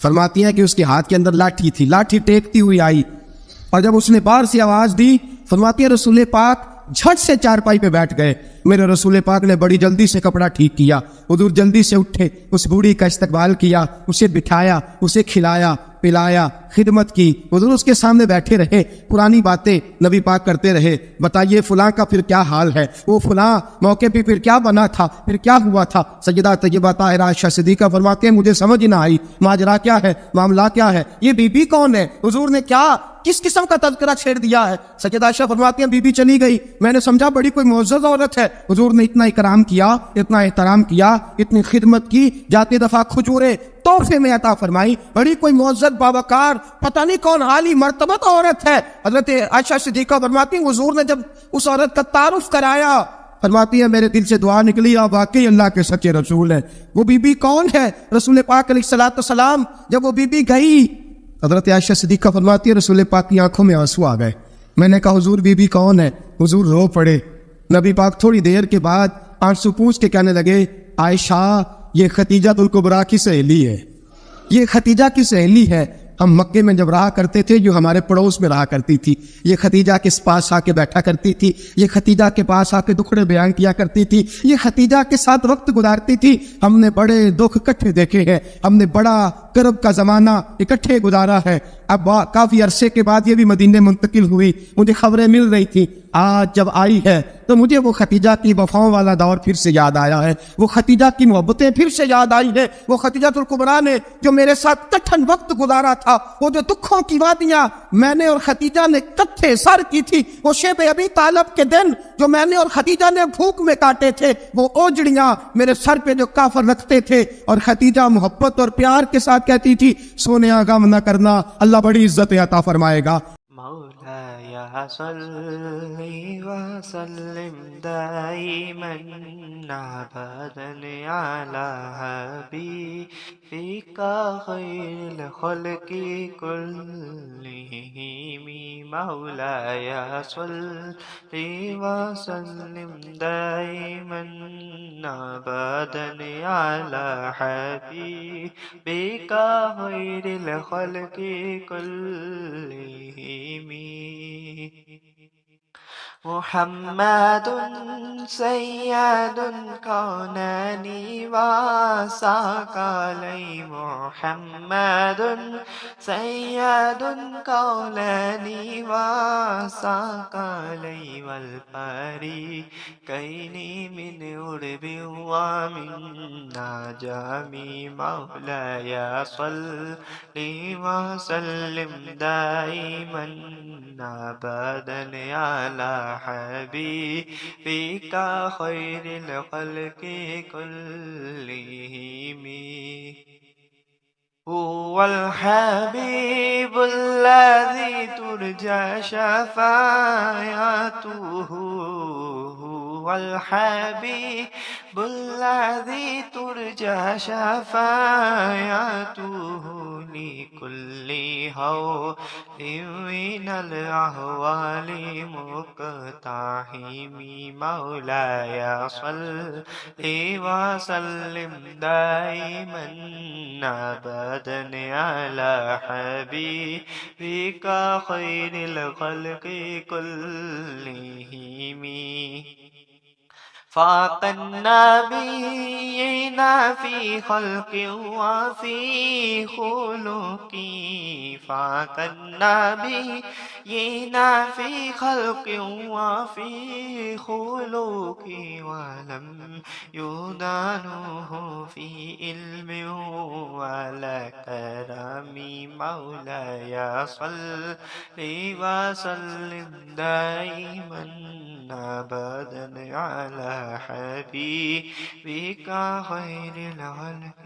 B: فرماتی ہیں کہ اس کے ہاتھ کے اندر لاٹھی تھی, لاٹھی ٹیکتی ہوئی آئی, اور جب اس نے باہر سے آواز دی فرماتی ہے رسول پاک جھٹ سے چارپائی پہ بیٹھ گئے. میرے رسول پاک نے بڑی جلدی سے کپڑا ٹھیک کیا, حضور جلدی سے اٹھے, اس بوڑھی کا استقبال کیا, اسے بٹھایا, اسے کھلایا پلایا, خدمت کی. حضور اس کے سامنے بیٹھے رہے, پرانی باتیں نبی پاک کرتے رہے. بتائیے فلاں کا پھر کیا حال ہے, وہ فلاں موقع پہ پھر کیا بنا تھا, پھر کیا ہوا تھا. سیدہ طیبہ طاہرہ عائشہ صدیقہ فرماتے ہیں مجھے سمجھ نہ آئی ماجرا کیا ہے, معاملہ کیا ہے, یہ بی بی کون ہے, حضور نے کیا کس قسم کا تذکرہ چھیڑ دیا ہے. سیدہ عائشہ فرماتی ہیں بی بی چلی گئی, میں نے سمجھا بڑی کوئی معزز عورت ہے. حضور نے اتنا اکرام کیا, اتنا احترام کیا, اتنی خدمت کی, جاتے دفعہ کھجورے تحفے میں عطا فرمائی. بڑی کوئی معزز باوقار پتہ نہیں کون عالی مرتبت عورت ہے. حضرت عائشہ صدیقہ فرماتی ہیں حضور نے جب اس عورت کا تعارف کرایا فرماتی ہے میرے دل سے دعا نکلی آپ واقعی اللہ کے سچے رسول ہیں. وہ بی بی کون ہے؟ رسول پاک علیہ الصلوۃ والسلام جب وہ بی بی گئی, حضرت عائشہ صدیقہ فرماتی ہے رسول پاک کی آنکھوں میں آنسو آ گئے. میں نے کہا حضور بی بی کون ہے؟ حضور رو پڑے. نبی پاک تھوڑی دیر کے بعد آنسو پوچھ کے کہنے لگے عائشہ یہ ختیجہ الکبریٰ کی سہیلی ہے, یہ ختیجہ کی سہیلی ہے. ہم مکے میں جب رہا کرتے تھے جو ہمارے پڑوس میں رہا کرتی تھی, یہ ختیجہ کے پاس آ کے بیٹھا کرتی تھی, یہ ختیجہ کے پاس آ کے دکھڑے بیان کیا کرتی تھی, یہ ختیجہ کے ساتھ وقت گزارتی تھی. ہم نے بڑے دکھ اکٹھے دیکھے ہیں, ہم نے بڑا کرب کا زمانہ اکٹھے گزارا ہے. اب کافی عرصے کے بعد یہ بھی مدینے منتقل ہوئی, مجھے خبریں مل رہی تھی. آج جب آئی ہے تو مجھے وہ ختیجہ کی وفاؤں والا دور پھر سے یاد آیا ہے, وہ ختیجہ کی محبتیں پھر سے یاد آئی ہے, وہ ختیجہ الکبریٰ نے جو میرے ساتھ کٹھن وقت گزارا تھا, وہ جو دکھوں کی وادیاں میں نے اور ختیجہ نے کٹھے سر کی تھی, وہ شیب ابی طالب کے دن جو میں نے اور ختیجہ نے بھوک میں کاٹے تھے, وہ اوجڑیاں میرے سر پہ جو کافر رکھتے تھے, اور ختیجہ محبت اور پیار کے ساتھ کہتی تھی سونیا غم نہ کرنا, اللہ بڑی عزت عطا فرمائے گا.
C: مولاي صل وسلم دائما أبدا على حبيبك خير الخلق كلهم مولاي صل وسلم دائما أبدا على حبيبك خير الخلق كلهم محمد سید الکونین وثقلین محمد سید الکونین وثقلین والفریقین من عرب ومن عجم مولاي صل وسلم دائما أبدا على حبيبك خير الخلق كلهم هو الحبيب الذي ترجى شفاعته هو الحبيب الذي ترجى شفاعته لكل هول من الأهوال مقتحم مولاي صل وسلم دائما أبدا على حبيبك خير الخلق كلهم فاق النبيين في خلق وفي خلق فاق النبيين في خلق وفي خلق ولم يدانوه في علم ولا كرم مولاي صل وسلم دائما أبدا على حبيبك خير الخلق